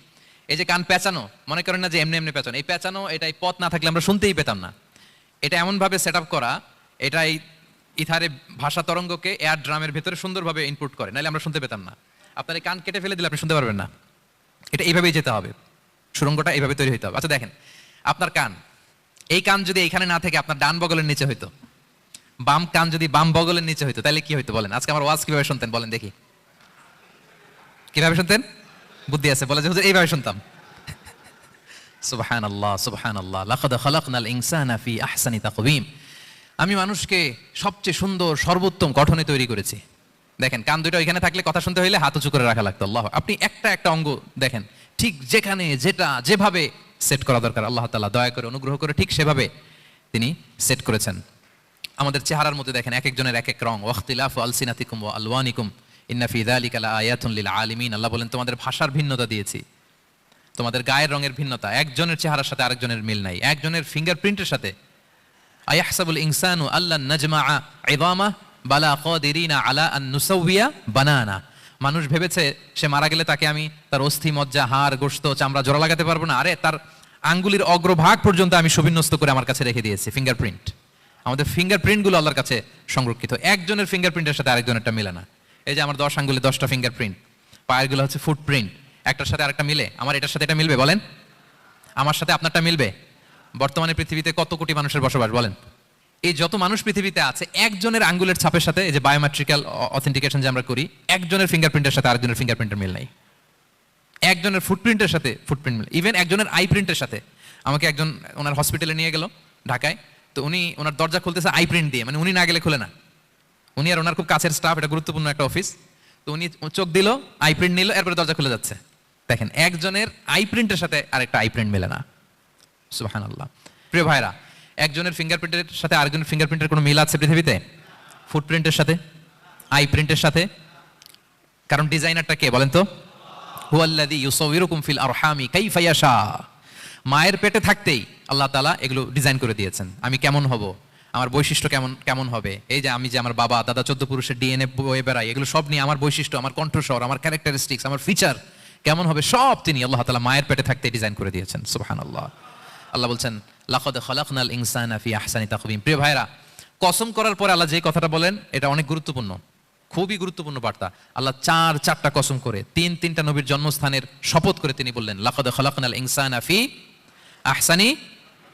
এই যে কান পেঁচানো, মনে করেন না যে এমনি এমনি পেঁচানো, এই পেঁচানো, এটা এই পথ না থাকলে আমরা শুনতেই পেতাম না। এটা এমনভাবে সেটআপ করা, এটা এই ইথারে ভাষা তরঙ্গকে এয়ার ড্রামের ভেতরে সুন্দরভাবে ইনপুট করে, নাহলে আমরা শুনতে পেতাম না। আপনার এই কান কেটে ফেলে দিলে আপনি শুনতে পারবেন না। এটা এইভাবেই যেতে হবে, সুরঙ্গটা এইভাবে তৈরি হতে হবে। আচ্ছা দেখেন, আপনার কান, এই কান যদি এইখানে না থেকে আপনার ডান বগলের নিচে হইতো, বাম কান যদি বাম বগলের নিচে হইতো, তাহলে কি হইতো বলেন? আজকে আমার ওয়াজ কিভাবে শুনতেন বলেন দেখি? কিভাবে শুনতেন? বুদ্ধি আছে বলে যে হুজুর এইভাবে শুনতাম। সুবহানাল্লাহ, সুবহানাল্লাহ। লাকাদ খালাকনাল ইনসানা ফি আহসানি তাকওয়িম, আমি মানুষকে সবচেয়ে সুন্দর সর্বোত্তম গঠনে তৈরি করেছি। দেখেন, কান দুটো এখানে থাকলে কথা শুনতে হইলে হাত উঁচু করে রাখা লাগতো। আল্লাহ, আপনি একটা একটা অঙ্গ দেখেন, ঠিক যেখানে যেটা যেভাবে সেট করা দরকার, আল্লাহ তাআলা দয়া করে অনুগ্রহ করে ঠিক সেভাবে তিনি সেট করেছেন। আমাদের চেহারার মধ্যে দেখেন এক একজনের এক এক রং, ওয়াখতিলাফু আলসিনাতিকুম ওয়া আলওয়ানিকুম ইন্না ফি যালিকা লাআয়াতুন লিল আলিমিন। আল্লাহ বলেন তোমাদের ভাষার ভিন্নতা দিয়েছি, তোমাদের গায়ের রঙের ভিন্নতা, একজনের চেহারার সাথে আরেকজনের মিল নাই, একজনের ফিঙ্গারপ্রিন্টের সাথে। আয়াহসাবুল ইনসানু আল্লান নাজমাআ ইযামা বালা কাদিরিনা আলা আন নুসাউইয়া বানানা। মানুষ ভেবেছে সে মারা গেলে তাকে আমি তার অস্থি মজ্জা হাড় গোশত চামড়া জোড়া লাগাতে পারবো না। আরে তার আঙ্গুলির অগ্রভাগ পর্যন্ত আমি সুবিন্যস্ত করে আমার কাছে রেখে দিয়েছি ফিঙ্গারপ্রিন্ট। আমাদের ফিঙ্গারপ্রিন্টগুলো আল্লাহর কাছে সংরক্ষিত, একজনের ফিঙ্গারপ্রিন্টের সাথে আরেকজনেরটা মিলে না। এই যে আমার 10 আঙ্গুলে 10টা ফিঙ্গারপ্রিন্ট, পায়েরগুলো হচ্ছে ফুটপ্রিন্ট, একটার সাথে আরেকটা মিলে। আমার এটার সাথে এটা মিলবে বলেন? আমার সাথে আপনারটা মিলবে? বর্তমানে পৃথিবীতে কত কোটি মানুষের বসবাস বলেন? এই যত মানুষ পৃথিবীতে আছে একজনের আঙ্গুলের ছাপের সাথে, এই যে বায়োমেট্রিক্যাল অথেন্টিকেশন যে আমরা করি, একজনের ফিঙ্গারপ্রিন্টের সাথে আরেকজনের ফিঙ্গারপ্রিন্টের মিল নাই। একজনের ফুটপ্রিন্টের সাথে ফুটপ্রিন্ট মিল, ইভেন একজনের আই প্রিন্টের সাথে। আমাকে একজন ওনার হসপিটালে নিয়ে গেল ঢাকায়, তো উনি ওনার দরজা খুলতেছে আই প্রিন্ট দিয়ে, মানে উনি না গেলে খুলে না। উনি আর ওনার খুব কাছের স্টাফ, এটা গুরুত্বপূর্ণ একটা অফিস। তো উনি চোখ দিল, আই প্রিন্ট নিল, এরপরে দরজা খুলে যাচ্ছে। দেখেন একজনের আই প্রিন্টের সাথে আরেকটা আই প্রিন্ট মেলে না। সুবহানাল্লাহ। প্রিয় ভাইরা, একজনের ফিঙ্গারপ্রিন্টের সাথে আরেকজনের ফিঙ্গারপ্রিন্টের কোনো মিল আছে পৃথিবীতে? ফুটপ্রিন্টের সাথে, আই প্রিন্টের সাথে? কারণ ডিজাইনারটা কে বলেন তো? হুয়াল্লাযী ইউসাউবিরুকুম ফিল আরহামি কাইফা ইয়াশা। মায়ের পেটে থাকতেই আল্লাহ তাআলা এগুলো ডিজাইন করে দিয়েছেন। আমি কেমন হব, আমার বৈশিষ্ট্য কেমন কেমন হবে, এই যে আমি যে আমার বাবা দাদা 14 পুরুষের ডিএনএ বয়ে বেড়াই, এগুলো সব নিয়ে আমার বৈশিষ্ট্য, আমার কণ্ঠস্বর, আমার ক্যারেক্টারিস্টিক্স, আমার ফিচার কেমন হবে, সব তিনি আল্লাহ তাআলা মায়ের পেটে থাকতে ডিজাইন করে দিয়েছেন। সুবহানাল্লাহ। আল্লাহ বলছেন লাকাদ খালাকনাল ইনসানা ফি আহসানি তাকওয়িম। প্রিয় ভাইরা, কসম করার পরে আল্লাহ যে কথাটা বলেন এটা অনেক গুরুত্বপূর্ণ, খুবই গুরুত্বপূর্ণ বার্তা। আল্লাহ চারটা কসম করে তিনটা নবীর জন্মস্থানের শপথ করে তিনি বললেন লাকাদ খালাকনাল ইনসানা ফি আহসানি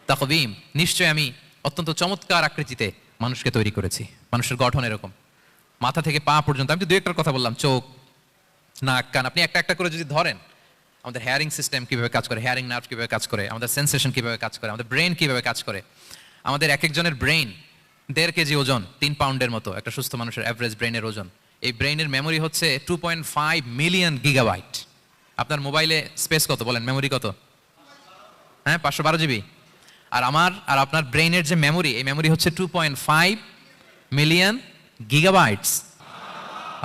তাকওয়িম। নিশ্চয় আমি অত্যন্ত চমৎকার আকৃতিতে মানুষকে তৈরি করেছি। মানুষের গঠন এরকম, মাথা থেকে পা পর্যন্ত। আমি তো দু একটার কথা বললাম, চোখ নাক কান, আপনি একটা একটা করে যদি ধরেন, আমাদের হেয়ারিং সিস্টেম কিভাবে কাজ করে, হেয়ারিং নার্ভ কিভাবে কাজ করে, আমাদের সেন্সেশন কিভাবে কাজ করে, আমাদের ব্রেন কিভাবে কাজ করে। আমাদের এক একজনের ব্রেন 1.5 কেজি ওজন, 3 পাউন্ডের মতো একটা সুস্থ মানুষের অ্যাভারেজ ব্রেনের ওজন। এই ব্রেনের মেমোরি হচ্ছে 2.5 মিলিয়ন গিগাবাইট। আপনার মোবাইলে স্পেস কত বলেন, মেমোরি কত? হ্যাঁ, 512 জিবি। আর আমার আর আপনার ব্রেনের যে মেমোরি, এই মেমোরি হচ্ছে 2.5 মিলিয়ন গিগাবাইটস।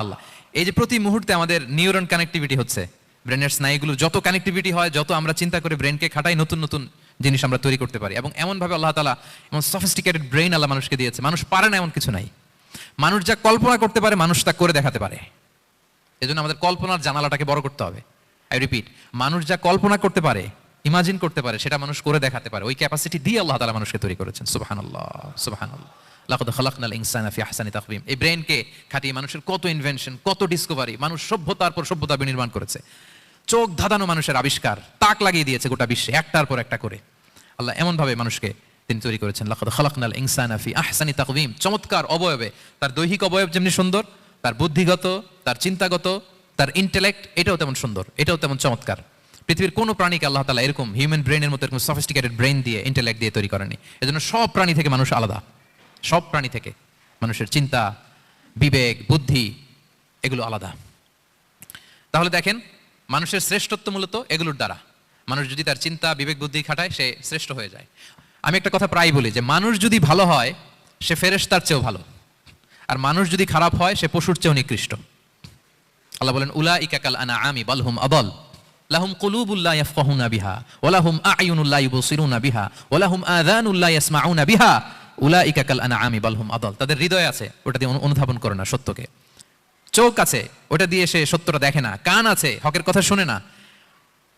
আল্লাহ, এই যে প্রতি মুহূর্তে আমাদের নিউরন কানেক্টিভিটি হচ্ছে, ব্রেনের স্নায়ুগুলো যত কানেক্টিভিটি হয়, যত আমরা চিন্তা করে ব্রেনকে খাটাই, নতুন নতুন জিনিস আমরা তৈরি করতে পারি। এবং এমনভাবে আল্লাহ তাআলা এমন সফিস্টিকেটেড ব্রেন আল্লাহ মানুষকে দিয়েছে, মানুষ পারে না এমন কিছু নাই। মানুষ যা কল্পনা করতে পারে মানুষ তা করে দেখাতে পারে। এজন্য আমাদের কল্পনার জানালাটাকে বড় করতে হবে। আই রিপিট, মানুষ যা কল্পনা করতে পারে, ইমাজিন করতে পারে, সেটা মানুষ করে দেখাতে পারে। ওই ক্যাপাসিটি দিয়ে আল্লাহ তাআলা মানুষকে তৈরি করেছেন। সুবহানাল্লাহ, সুবহানাল্লাহ। লাকাদ খালাকনাল ইনসানা ফি আহসানি তাকওয়িম। এই ব্রেনকে খাটিয়ে মানুষের কত ইনভেনশন, কত ডিসকভারি, মানুষ সভ্যতার পর সভ্যতা বিনির্মাণ করেছে। চোখ ধাঁধানো মানুষের আবিষ্কার, তাক লাগিয়ে দিয়েছে গোটা বিশ্বে একটার পর একটা করে। আল্লাহ এমনভাবে মানুষকে তিনি তৈরি করেছেন। লাকাদ খালাকনাল ইনসানা ফি আহসানি তাকওয়িম। চমৎকার অবয়বে, তার দৈহিক অবয়ব যেমনি সুন্দর, তার বুদ্ধিগত, তার চিন্তাগত, তার ইন্টেলেক্ট, এটাও তেমন সুন্দর, এটাও তেমন চমৎকার। পৃথিবীর কোনো প্রাণীকে আল্লাহ তাআলা এরকম হিউম্যান ব্রেনের মতো এরকম সফিস্টিকেটেড ব্রেন দিয়ে, ইন্টেলেক্ট দিয়ে তৈরি করেনি। এজন্য সব প্রাণী থেকে মানুষ আলাদা। সব প্রাণী থেকে মানুষের চিন্তা, বিবেক, বুদ্ধি এগুলো আলাদা। তাহলে দেখেন, মানুষের শ্রেষ্ঠত্ব মূলত এগুলোর দ্বারা। মানুষ যদি তার চিন্তা, বিবেক, বুদ্ধি খাটায়, সে শ্রেষ্ঠ হয়ে যায়। আমি একটা কথা প্রায় বলি যে মানুষ যদি ভালো হয় সে ফেরেশতার চেয়েও ভালো, আর মানুষ যদি খারাপ হয় সে পশুর চেয়েও নিকৃষ্ট। আল্লাহ বলেন উলাইকা কাল আনআমি বাল হুম আদাল লাহুম কুলুবুল লা ইয়াফকাহুনা বিহা ওয়া লাহুম আ'য়ুনুল লা ইউবসিরুনা বিহা ওয়া লাহুম আযানুল লা ইয়াসমাউনা বিহা উলাইকা কাল আনআমি বাল হুম আদাল। তাদের হৃদয় আছে, ওটা দিয়ে অনুধাবন করে না সত্যকে। চোখ আছে, ওটা দিয়ে সে সত্যটা দেখে না। কান আছে, হকের কথা শুনে না।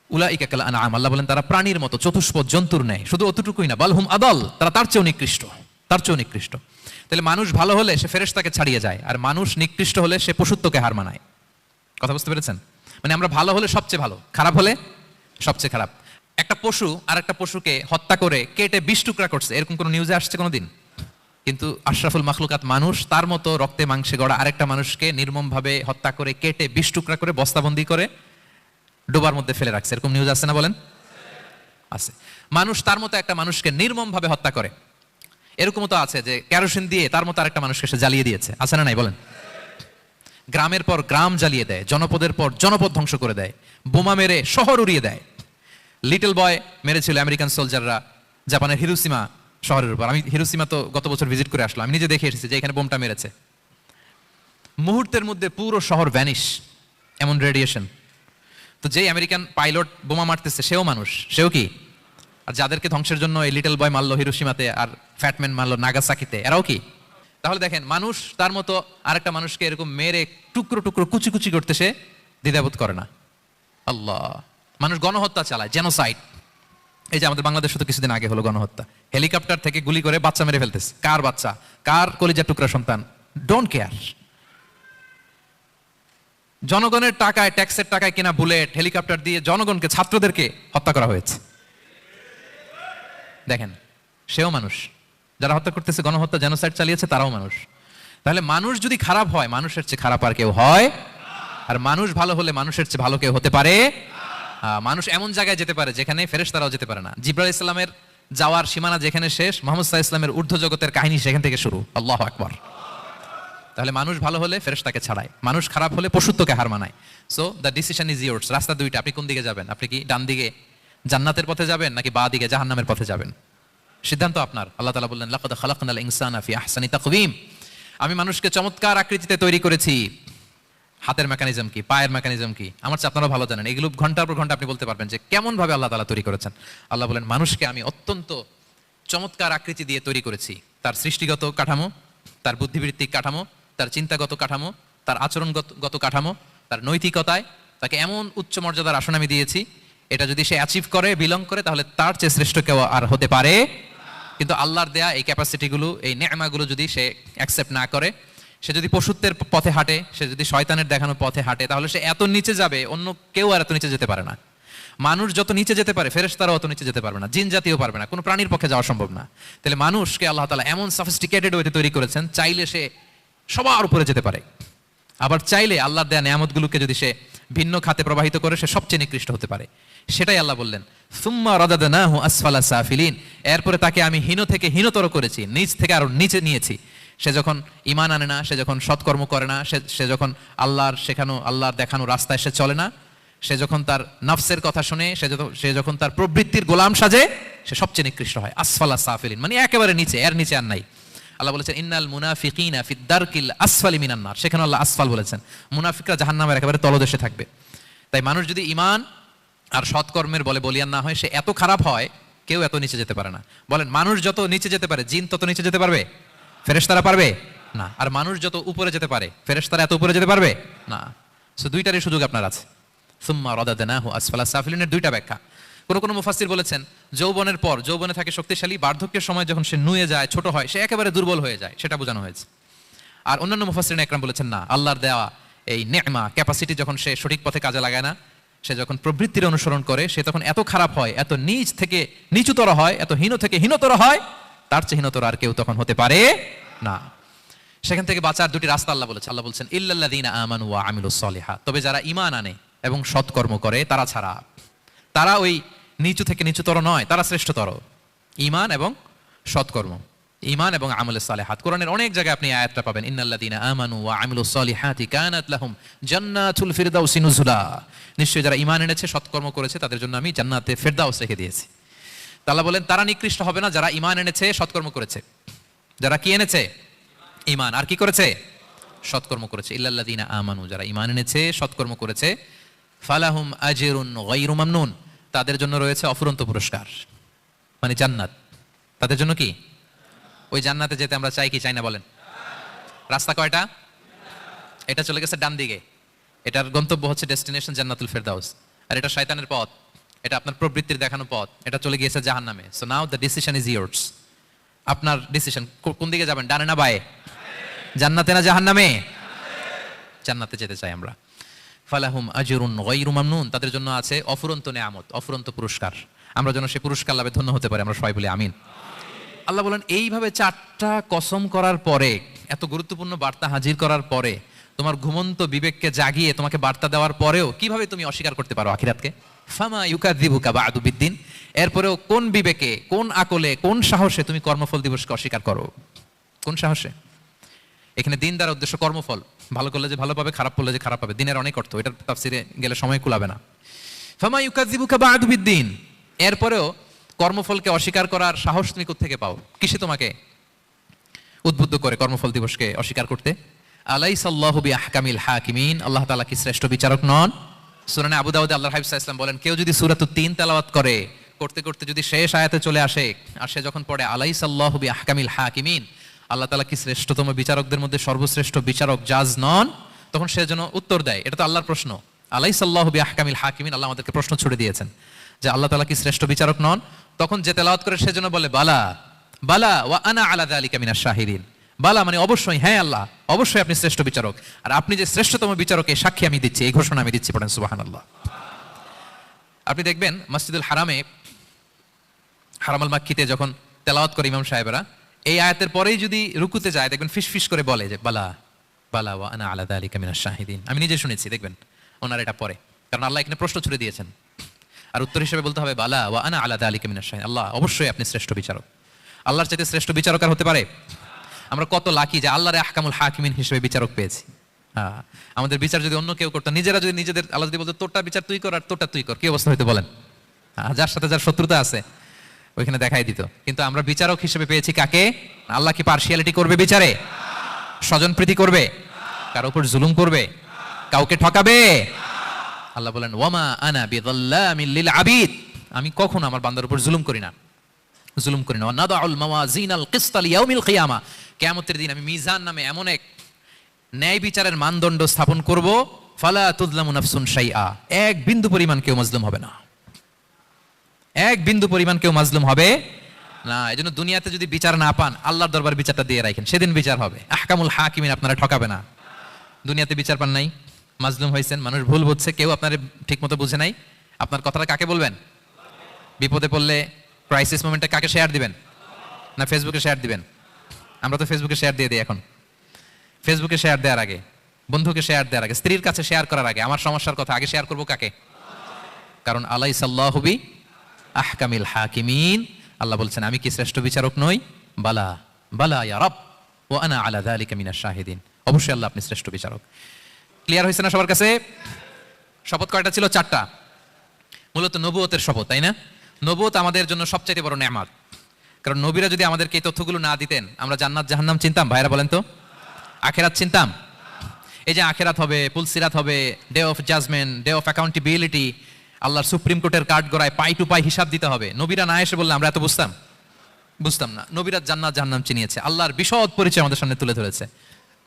উলাইকা কাল আনআম, আল্লাহ বলেন তারা প্রাণীর মতো, চতুষ্পদ জন্তুর ন্যায়। শুধু অতটুকুই না, বাল হুম আদাল, তারা তার চেয়েও নিকৃষ্ট, তার চেয়েও নিকৃষ্ট। তাহলে মানুষ ভালো হলে সে ফেরেশতাকে ছাড়িয়ে যায়, আর মানুষ নিকৃষ্ট হলে সে পশুত্বকে হার মানায়। কথা বুঝতে পেরেছেন? মানে আমরা ভালো হলে সবচেয়ে ভালো, খারাপ হলে সবচেয়ে খারাপ। একটা পশু আর একটা পশুকে হত্যা করে কেটে 20 টুকরা করছে, এরকম কোনো নিউজে আসছে কোনোদিন? কিন্তু আশরাফুল মাখলুকাত মানুষ, তার মতো রক্তে মাংসে গড়া আরেকটা মানুষকে নির্মমভাবে হত্যা করে কেটে 20 টুকরা করে বস্তাবন্দি করে ডোবার মধ্যে ফেলে রাখছে। এরকম নিউজ আছে না বলেন? আছে। মানুষ তার মতো একটা মানুষকে নির্মমভাবে হত্যা করে। এরকমও তো আছে যে কেরোসিন দিয়ে তার মতো আরেকটা মানুষকে সে জ্বালিয়ে দিয়েছে, আছে না নাই বলেন? গ্রামের পর গ্রাম জ্বালিয়ে দেয়, জনপদের পর জনপদ ধ্বংস করে দেয়, বোমা মেরে শহর উড়িয়ে দেয়। লিটল বয় মেরেছিল আমেরিকান সোলজাররা জাপানের হিরোশিমা শহরের উপর। আমি হিরোশিমা তো গত বছর ভিজিট করে আসলাম, আমি নিজে দেখে এসেছি যে এখানে বোমটা মেরেছে, মুহূর্তের মধ্যে পুরো শহর ভ্যানিশ, এমন রেডিয়েশন। তো যেই আমেরিকান পাইলট বোমা মারতেছে সেও মানুষ, সেও কি? আর যাদেরকে ধ্বংসের জন্য এই লিটল বয় মারলো হিরোশিমাতে আর ফ্যাটম্যান মারলো নাগাসাকিতে, এরাও কি? তাহলে দেখেন, মানুষ তার মতো আরেকটা মানুষকে এরকম মেরে টুকরো টুকরো কুচি কুচি করতে সে দ্বিধাবোধ করে না। আল্লাহ, মানুষ গণহত্যা চালায়, জেনোসাইড। এই যে আমাদের বাংলাদেশে তো কিছুদিন আগে হলো গণহত্যা, হেলিকপ্টার থেকে গুলি করে বাচ্চা মেরে ফেলতেছে। কার বাচ্চা? কার কলিজার টুকরা সন্তান? Don't care. জনগণের টাকায়, ট্যাক্সের টাকায় কিনা বুলেট, হেলিকপ্টার দিয়ে জনগণকে, ছাত্রদেরকে হত্যা করা হয়েছে। দেখেন, সেও মানুষ। যারা হত্যা করতেছে, গণহত্যা, জেনোসাইড চালিয়েছে, তারাও মানুষ। তাহলে মানুষ যদি খারাপ হয়, মানুষের চেয়ে খারাপ আর কেউ হয়? আর মানুষ ভালো হলে মানুষের চেয়ে ভালো কেউ হতে পারে? মানুষ এমন জায়গায় যেতে পারে যেখানে ফেরেশতারাও যেতে পারে না। জিবরাইল ইসলামের যাওয়ার সীমানা যেখানে শেষ, মুহাম্মদ সাল্লাল্লাহু আলাইহি ওয়াসাল্লামের ঊর্ধ্ব জগতের কাহিনী সেখান থেকে শুরু। আল্লাহু আকবার। তাহলে মানুষ ভালো হলে ফেরেশতাকে ছাড়ায়, মানুষ খারাপ হলে পশুত্বকে হার মানায়। So the decision is yours. রাস্তা দুইটা, আপনি কোন দিকে যাবেন? আপনি কি ডান দিকে জান্নাতের পথে যাবেন নাকি বাঁ দিকে জাহান্নামের পথে যাবেন? সিদ্ধান্ত আপনার। আল্লাহ তাআলা বললেন, লাকাদ খালাকনাল ইনসানা ফি আহসানি তাকওয়িম। আমি মানুষকে চমৎকার আকৃতিতে তৈরি করেছি। হাতের মেকানিজম কি, পায়ের মেকানিজম কি, আমার চেয়ে আপনারা ভালো জানেন। এগুলো ঘন্টার পর ঘন্টা আপনি বলতে পারবেন যে কেমন ভাবে আল্লাহ তাআলা তৈরি করেছেন। আল্লাহ বলেন, মানুষকে আমি অত্যন্ত চমৎকার আকৃতি দিয়ে তৈরি করেছি। তার সৃষ্টিগত কাঠামো, তার বুদ্ধিবৃত্তিক কাঠামো, তার চিন্তাগত কাঠামো, তার আচরণগত কাঠামো, তার নৈতিকতায় তাকে এমন উচ্চ মর্যাদার আসন আমি দিয়েছি, এটা যদি সে অ্যাচিভ করে, বিলং করে, তাহলে তার চেয়ে শ্রেষ্ঠ কেউ আর হতে পারে। কিন্তু আল্লাহর দেয়া এই ক্যাপাসিটিগুলো, এই নেয়ামাগুলো যদি সে অ্যাকসেপ্ট না করে, সে যদি পশুত্বের পথে হাঁটে, সে যদি শয়তানের দেখানো পথে হাঁটে, তাহলে সে এত নিচে যাবে, অন্য কেউ আর এত নিচে যেতে পারে না। মানুষ যত নিচে যেতে পারে, ফেরেশতারাও অত নিচে যেতে পারবে না, জিন জাতিও পারবে না, কোনো প্রাণীর পক্ষে যাওয়া সম্ভব না। তাহলে মানুষকে আল্লাহ তাআলা এমন সফিস্টিকেটেড ওয়েতে তৈরি করেছেন, চাইলে সে সবার উপরে যেতে পারে। আবার চাইলে আল্লাহর দেয়া নিয়ামতগুলোকে যদি সে ভিন্ন খাতে প্রবাহিত করে, সে সবচেয়ে নিকৃষ্ট হতে পারে। সেটাই আল্লাহ বললেন, সুম্মা রাদাদনাহু আসফালা সাফিলিন। এরপরে তাকে আমি হীন থেকে হীনতর করেছি, নিচ থেকে আরো নিচে নিয়েছি। সে যখন ঈমান আনে না, সে যখন সৎকর্ম করে না, সে যখন আল্লাহর শেখানো, আল্লাহর দেখানো রাস্তায় সে চলে না, সে যখন তার নফসের কথা শুনে, সে যখন তার প্রবৃত্তির গোলাম সাজে, সে সবচেয়ে নিকৃষ্ট হয়। আসফালা সাফিলিন মানে একেবারে নিচে, এর নিচে আর নাই। আল্লাহ বলেছেন, ইন্নাল মুনাফিকিনা ফিদ দারকিল আসফালি মিনান নার। সেখানে আল্লাহ আসফাল বলেছেন, মুনাফিকরা জাহান্নামের একেবারে তলদেশে থাকবে। তাই মানুষ যদি ঈমান আর সৎকর্মের বলে বলিয়ান না হয়, সে এত খারাপ হয়, কেউ এত নিচে যেতে পারে না। বলেন, মানুষ যত নিচে যেতে পারে, জিন তত নিচে যেতে পারবে? ফেরেশতারা পারবে না। আর মানুষ যত উপরে যেতে পারে, ফেরেশতারা এত উপরে যেতে পারবে না। সো দুইটারই সুযোগ আপনার আছে। সুম্মা রাদাদনাহু আসফালা সাফিলিনের দুইটা ব্যাখ্যা। কোন মুফাসসির বলেছেন, যৌবনের পর, যৌবনে থাকে শক্তিশালী, বার্ধক্যের সময় যখন সে নুয়ে যায়, ছোট হয়, সে একেবারে দুর্বল হয়ে যায়, সেটা বোঝানো হয়েছে। আর অন্যান্য মুফাসসিরিন একরাম বলেছেন, না, আল্লাহর দেওয়া এই নে'মা, ক্যাপাসিটি যখন সে সঠিক পথে কাজে লাগায় না, সে যখন প্রবৃত্তির অনুসরণ করে, সে তখন এত খারাপ হয়, এত নিচ থেকে নিচুতর হয়, এত হীন থেকে হীনতর হয়, তার চেয়ে হীনতর আর কেউ তখন হতে পারে না। সেখান থেকে বাঁচার দুটি রাস্তা আল্লাহ বলেছে। আল্লাহ বলছেন, ইল্লাল্লাযীনা আমানু ওয়া আমিলুস সলিহাত। তবে যারা ঈমান আনে এবং সৎকর্ম করে, তারা ছাড়া। তারা ওই নিচু থেকে নিচুতর নয়, তারা শ্রেষ্ঠতর। ঈমান এবং সৎকর্ম, ঈমান এবং আমলে সালেহাত। কোরআনের অনেক জায়গায় আপনি আয়াতটা পাবেন, ইন্নাল্লাযীনা আমানু ওয়া আমিলুস সলিহাতি কানাত লাহুম জান্নাতুল ফিরদাউসি নুজুলা। নিশ্চয়ই যারা ঈমান এনেছে, সৎকর্ম করেছে, তাদের জন্য আমি জান্নাতে ফিরদাউস রেখে দিয়েছি। আল্লাহ বলেন, তারা নিকৃষ্ট হবে না যারা ঈমান এনেছে, সৎকর্ম করেছে। যারা কি এনেছে? ঈমান। আর কি করেছে? সৎকর্ম করেছে। ইল্লাল্লাযীনা আমানু, যারা ঈমান এনেছে, সৎকর্ম করেছে, ফালাহুম আজরুন গায়রু মামনুন, তাদের জন্য রয়েছে অফুরন্ত পুরস্কার, মানে জান্নাত। তাদের জন্য কি? ওই জান্নাতে যেতে আমরা চাই কি চাই না বলেন? রাস্তা কয়টা? এটা চলে গেছে ডান দিকে, এটার গন্তব্য হচ্ছে ডেস্টিনেশন জান্নাতুল ফেরদাউস। আর এটা শয়তানের পথ, এটা আপনার প্রবৃত্তির দেখানো পথ, এটা চলে গিয়েছে জাহান্নামে। So now the decision is years. আপনার ডিসিশন, কোন দিকে যাবেন, ডানে না বায়ে? জান্নাতে না জাহান্নামে? জান্নাতে যেতে চাই আমরা। ফালাহুম আজরুন গায়রু মামনুন, তাদের জন্য আছে অফুরন্ত নেয়ামত, অফুরন্ত পুরস্কার। আমরা যেন সেই পুরস্কার লাভে ধন্য হতে পারি, আমরা সবাই বলি আমিন। আল্লাহ বলেন, এইভাবে চারটা কসম করার পরে, এত গুরুত্বপূর্ণ বার্তা হাজির করার পরে, তোমার ঘুমন্ত বিবেককে জাগিয়ে তোমাকে বার্তা দেওয়ার পরেও কিভাবে তুমি অস্বীকার করতে পারো আখিরাতকে? ফামা ইউকাযযিবুকা বা'দু বিদ্দিন। এরপরেও কোন বিবেকে, কোন আকলে, কোন সাহসে তুমি কর্মফল দিবসকে অস্বীকার করো? কোন সাহসে? এখানে দিন দ্বারা উদ্দেশ্য কর্মফল। ভালো করলে যে ভালো পাবে, খারাপ করলে যে খারাপ পাবে। দিনের অনেক অর্থ, এটার তাফসিরে গেলে সময় কুলাবে না। ফামা ইউকাযযিবুকা বা'দু বিদ্দিন। এরপরেও কর্মফলকে অস্বীকার করার সাহস তুমি কোত্থেকে পাও? কিসে তোমাকে উদ্বুদ্ধ করে কর্মফল দিবসকে অস্বীকার করতে? আলাইসাল্লাহু বিআহকামিল হাকিমিন, আল্লাহ তাআলা কি শ্রেষ্ঠ বিচারক নন? সূরা আবু দাউদে আল্লাহর হাবিব সাল্লাল্লাহু আলাইহি ওয়াসাল্লাম বলেন, কেউ যদি সূরাতুত তিন তেলাওয়াত করে, করতে করতে যদি শেষ আয়াতে চলে আসে, আর সে যখন পড়ে আলাইসাল্লাহু বিআহকামিল হাকিমিন, আল্লাহ তাআলা কি শ্রেষ্ঠতম বিচারকদের মধ্যে সর্বশ্রেষ্ঠ বিচারক জাজ নন, তখন সে যেন উত্তর দেয়, এটা তো আল্লাহর প্রশ্ন। আলাইসাল্লাহু বিআহকামিল হাকিমিন, আল্লাহ আমাদেরকে প্রশ্ন ছুড়ে দিয়েছেন যে আল্লাহ তাআলা কি শ্রেষ্ঠ বিচারক নন? তখন যে তেলাওয়াত করে সে যেন বলে বালা বালা ওয়া আনা আলা যালিকা মিনাশ শাহিদিন। বালা মানে অবশ্যই, হ্যাঁ আল্লাহ অবশ্যই আপনি শ্রেষ্ঠ বিচারক, আর আপনি যে শ্রেষ্ঠতম বিচারক এই সাক্ষী আমি দিচ্ছি, এই ঘোষণা আমি দিচ্ছি। পড়েন সুবহানাল্লাহ। আপনি দেখবেন মসজিদুল হারামে, হারামাল মাক্কিতে যখন তেলাওয়াত করে ইমাম সাহেবরা, এই আয়াতের পরেই যদি রুকুতে যায় দেখবেন ফিসফিস করে বলে যে বালা বালা ওয়া আনা আলা যালিকা মিনাশ শাহিদিন। আমি নিজে শুনেছি, দেখবেন ওনার এটা পরে, কারণ আল্লাহ এখানে প্রশ্ন ছুড়ে দিয়েছেন, আর উত্তর হিসেবে বলতে হবে বালা ওয়া আনা আলা যালিকা মিনাশ শাহিদিন। আল্লাহ অবশ্যই আপনি শ্রেষ্ঠ বিচারক। আল্লাহর চাইতে শ্রেষ্ঠ বিচারক আর হতে পারে? আমরা কত লাকি যে আল্লাহর আহকামুল হাকিমিন হিসেবে বিচারক পেয়েছি। হ্যাঁ, আমাদের বিচার যদি অন্য কেউ করতো, নিজেরা যদি নিজেদের, আল্লাহ যদি বলতো তোরটা বিচার তুই কর আর তোরটা তুই কর, কি অবস্থা হইতো বলেন? যার সাথে যার শত্রুতা আছে ওইখানে দেখাই দিত। কিন্তু আমরা বিচারক হিসেবে পেয়েছি কাকে? আল্লাহ কি পার্সিয়ালিটি করবে বিচারে? স্বজনপ্রীতি করবে? কার উপর জুলুম করবে? কাউকে ঠকাবে? আল্লাহ বলেন ওয়ামা আনা বিযাল্লামিল লিল আবিদ, আমি কখনো আমার বান্দার উপর জুলুম করি না, জুলুম করি না। ওয়া নাদাউল মাওয়াজিনাল কিসতা লিয়াউমিল কিয়ামা, কিয়ামতের দিন আমি মিজান নামে এমন এক ন্যায় বিচারের মানদণ্ড স্থাপন করব, ফালা তুযলামু নাফসুন শাইআ, এক বিন্দু পরিমাণ কেউ মাজলুম হবে না, এক বিন্দু পরিমাণ কেউ মাজলুম হবে না। এজন্য দুনিয়াতে যদি বিচার না পান, আল্লাহর দরবার বিচারটা দিয়ে রাখেন, সেদিন বিচার হবে। আহকামুল হাকিমিন আপনারা ঠকাবে না। দুনিয়াতে বিচার পান নাই, মাজলুম হয়েছেন, মানুষ ভুল বুঝছে, কেউ আপনার ঠিকমতো বুঝে নাই, আপনার কথাটা কাকে বলবেন? বিপদে পড়লে ক্রাইসিস মোমেন্টে কাকে শেয়ার দিবেন? না ফেসবুকে শেয়ার দিবেন? আমরা তো ফেসবুকে শেয়ার দিয়ে দিই এখন। ফেসবুকে শেয়ার দেওয়ার আগে, বন্ধুকে শেয়ার দেওয়ার আগে, স্ত্রীর কাছে শেয়ার করার আগে আমার সমস্যার কথা আগে শেয়ার করবো কাকে? কারণ আলাইসাল্লাহু বি আহকামিল হাকিমিন, আল্লাহ বলছেন আমি কি শ্রেষ্ঠ বিচারক নই? বালা বালা ইয়া রাব ওয়া আনা আলা যালিকা মিনাশ শাহিদিন, অবশ্যই আল্লাহ আপনি শ্রেষ্ঠ বিচারক। ক্লিয়ার হয়েছে না সবার কাছে? শপথ কয়টা ছিল? 4টা। মূলত নবুয়তের শপথ, তাই না? নবুয়ত আমাদের জন্য সবচাইতে বড় নেয়ামত, কারণ নবীরা যদি আমাদেরকে এই তথ্যগুলো না দিতেন, আমরা জান্নাত জাহান্নাম চিনতাম? ভাইরা বলেন তো, আখেরাত চিনতাম? এই যে আখেরাত হবে, পুলসিরাত হবে, day of judgement, day of accountability, আল্লাহর সুপ্রিম কোর্টের কাঠ গড়ায় পাই টু পাই হিসাব দিতে হবে, নবীরা না এসে বললে আমরা এত বুঝতাম না। নবীরা জান্নাত জাহান্নাম চিনিয়েছে, আল্লাহর বিশদ পরিচয় আমাদের সামনে তুলে ধরেছে,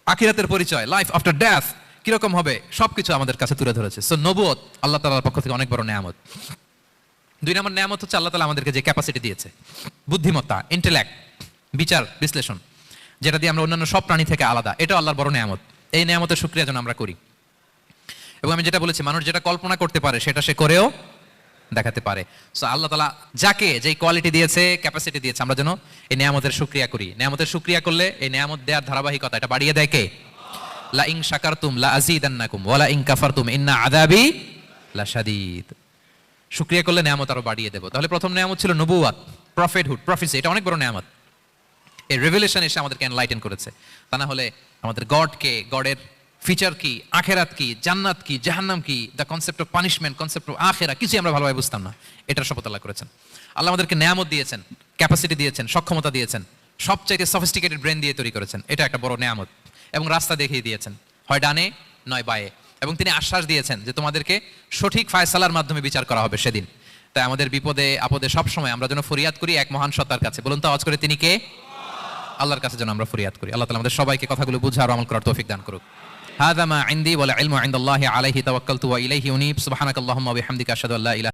আখিরাতের পরিচয়, লাইফ আফটার ডেথ কিরকম হবে সবকিছু আমাদের কাছে তুলে ধরেছে। সো নবুয়ত আল্লাহ তাআলার পক্ষ থেকে অনেক বড় নেয়ামত। 2 নম্বর নেয়ামত হচ্ছে আল্লাহ তাআলা আমাদেরকে যে ক্যাপাসিটি দিয়েছে, বুদ্ধিমত্তা, ইন্টেলেক্ট, বিচার বিশ্লেষণ, যেটা দিয়ে আমরা অন্যান্য সব প্রাণী থেকে আলাদা, এটাও আল্লাহর বড় নেয়ামত। এই নেয়ামতের শুকরিয়া যেন আমরা করি। এবং আমি যেটা বলেছি, মানুষ যেটা কল্পনা করতে পারে সেটা সে করেও দেখাতে পারে। সো আল্লাহ তাআলা যাকে যেই কোয়ালিটি দিয়েছে, ক্যাপাসিটি দিয়েছে, আমরা যেন এই নেয়ামতের শুকরিয়া করি। নেয়ামতের শুকরিয়া করলে এই নেয়ামত দেওয়ার ধারাবাহিকতা এটা বাড়িয়ে দেয় কে? লা ইন শাকারতুম লা আযীদান্নাকুম ওয়া লা ইন কাফারতুম ইন্না আযাবি লাশাদীদ। শুকরিয়া করলে নেয়ামত আরো বাড়িয়ে দেব। তাহলে প্রথম নেয়ামত ছিল নবুওয়াত, প্রফেটহুড, প্রফেসি, এটা অনেক বড় নেয়ামত। এই রেভেলেশন এসে আমাদেরকে এনলাইটেন করেছে। তা না হলে আমাদের গডকে, গডের ফিচার কি, আখেরাত কি, জান্নাত কি, জাহান্নাম কি, the concept of punishment, concept of আখেরা, কিছু আমরা ভালোভাবে বুঝতাম না। এটার শপথ আল্লাহ করেছেন। আল্লাহ আমাদেরকে নেয়ামত দিয়েছেন, ক্যাপাসিটি দিয়েছেন, সক্ষমতা দিয়েছেন, সবচাইতে সফিস্টিকেটেড ব্রেন দিয়ে তৈরি করেছেন, এটা একটা বড় নেয়ামত। এবং রাস্তা দেখিয়ে দিয়েছেন, হয় ডানে নয় বায়ে, এবং তিনি আশ্বাস দিয়েছেন যে তোমাদেরকে সঠিক ফায়সালার মাধ্যমে বিচার করা হবে সেদিন। তাই আমাদের বিপদে আপদে সবসময় আমরা যেন ফরিয়াদ করি এক মহান সত্তার কাছে। বলুন তো আওয়াজ করে, তিনি কে? আল্লাহর কাছে যেন আমরা ফরিয়াদ করি। আল্লাহ তাআলা আমাদের সবাইকে কথাগুলো বুঝে আর আমল করার তৌফিক দান করুক। হাযা মা ইনদি ওয়া লা ইলমু ইনদাল্লাহি আলাইহি তাওয়াক্কালতু ওয়া ইলাইহি উনীব। সুবহানাকাল্লাহুম্মা ওয়া বিহামদিকা আশহাদু আল্লা ইলাহা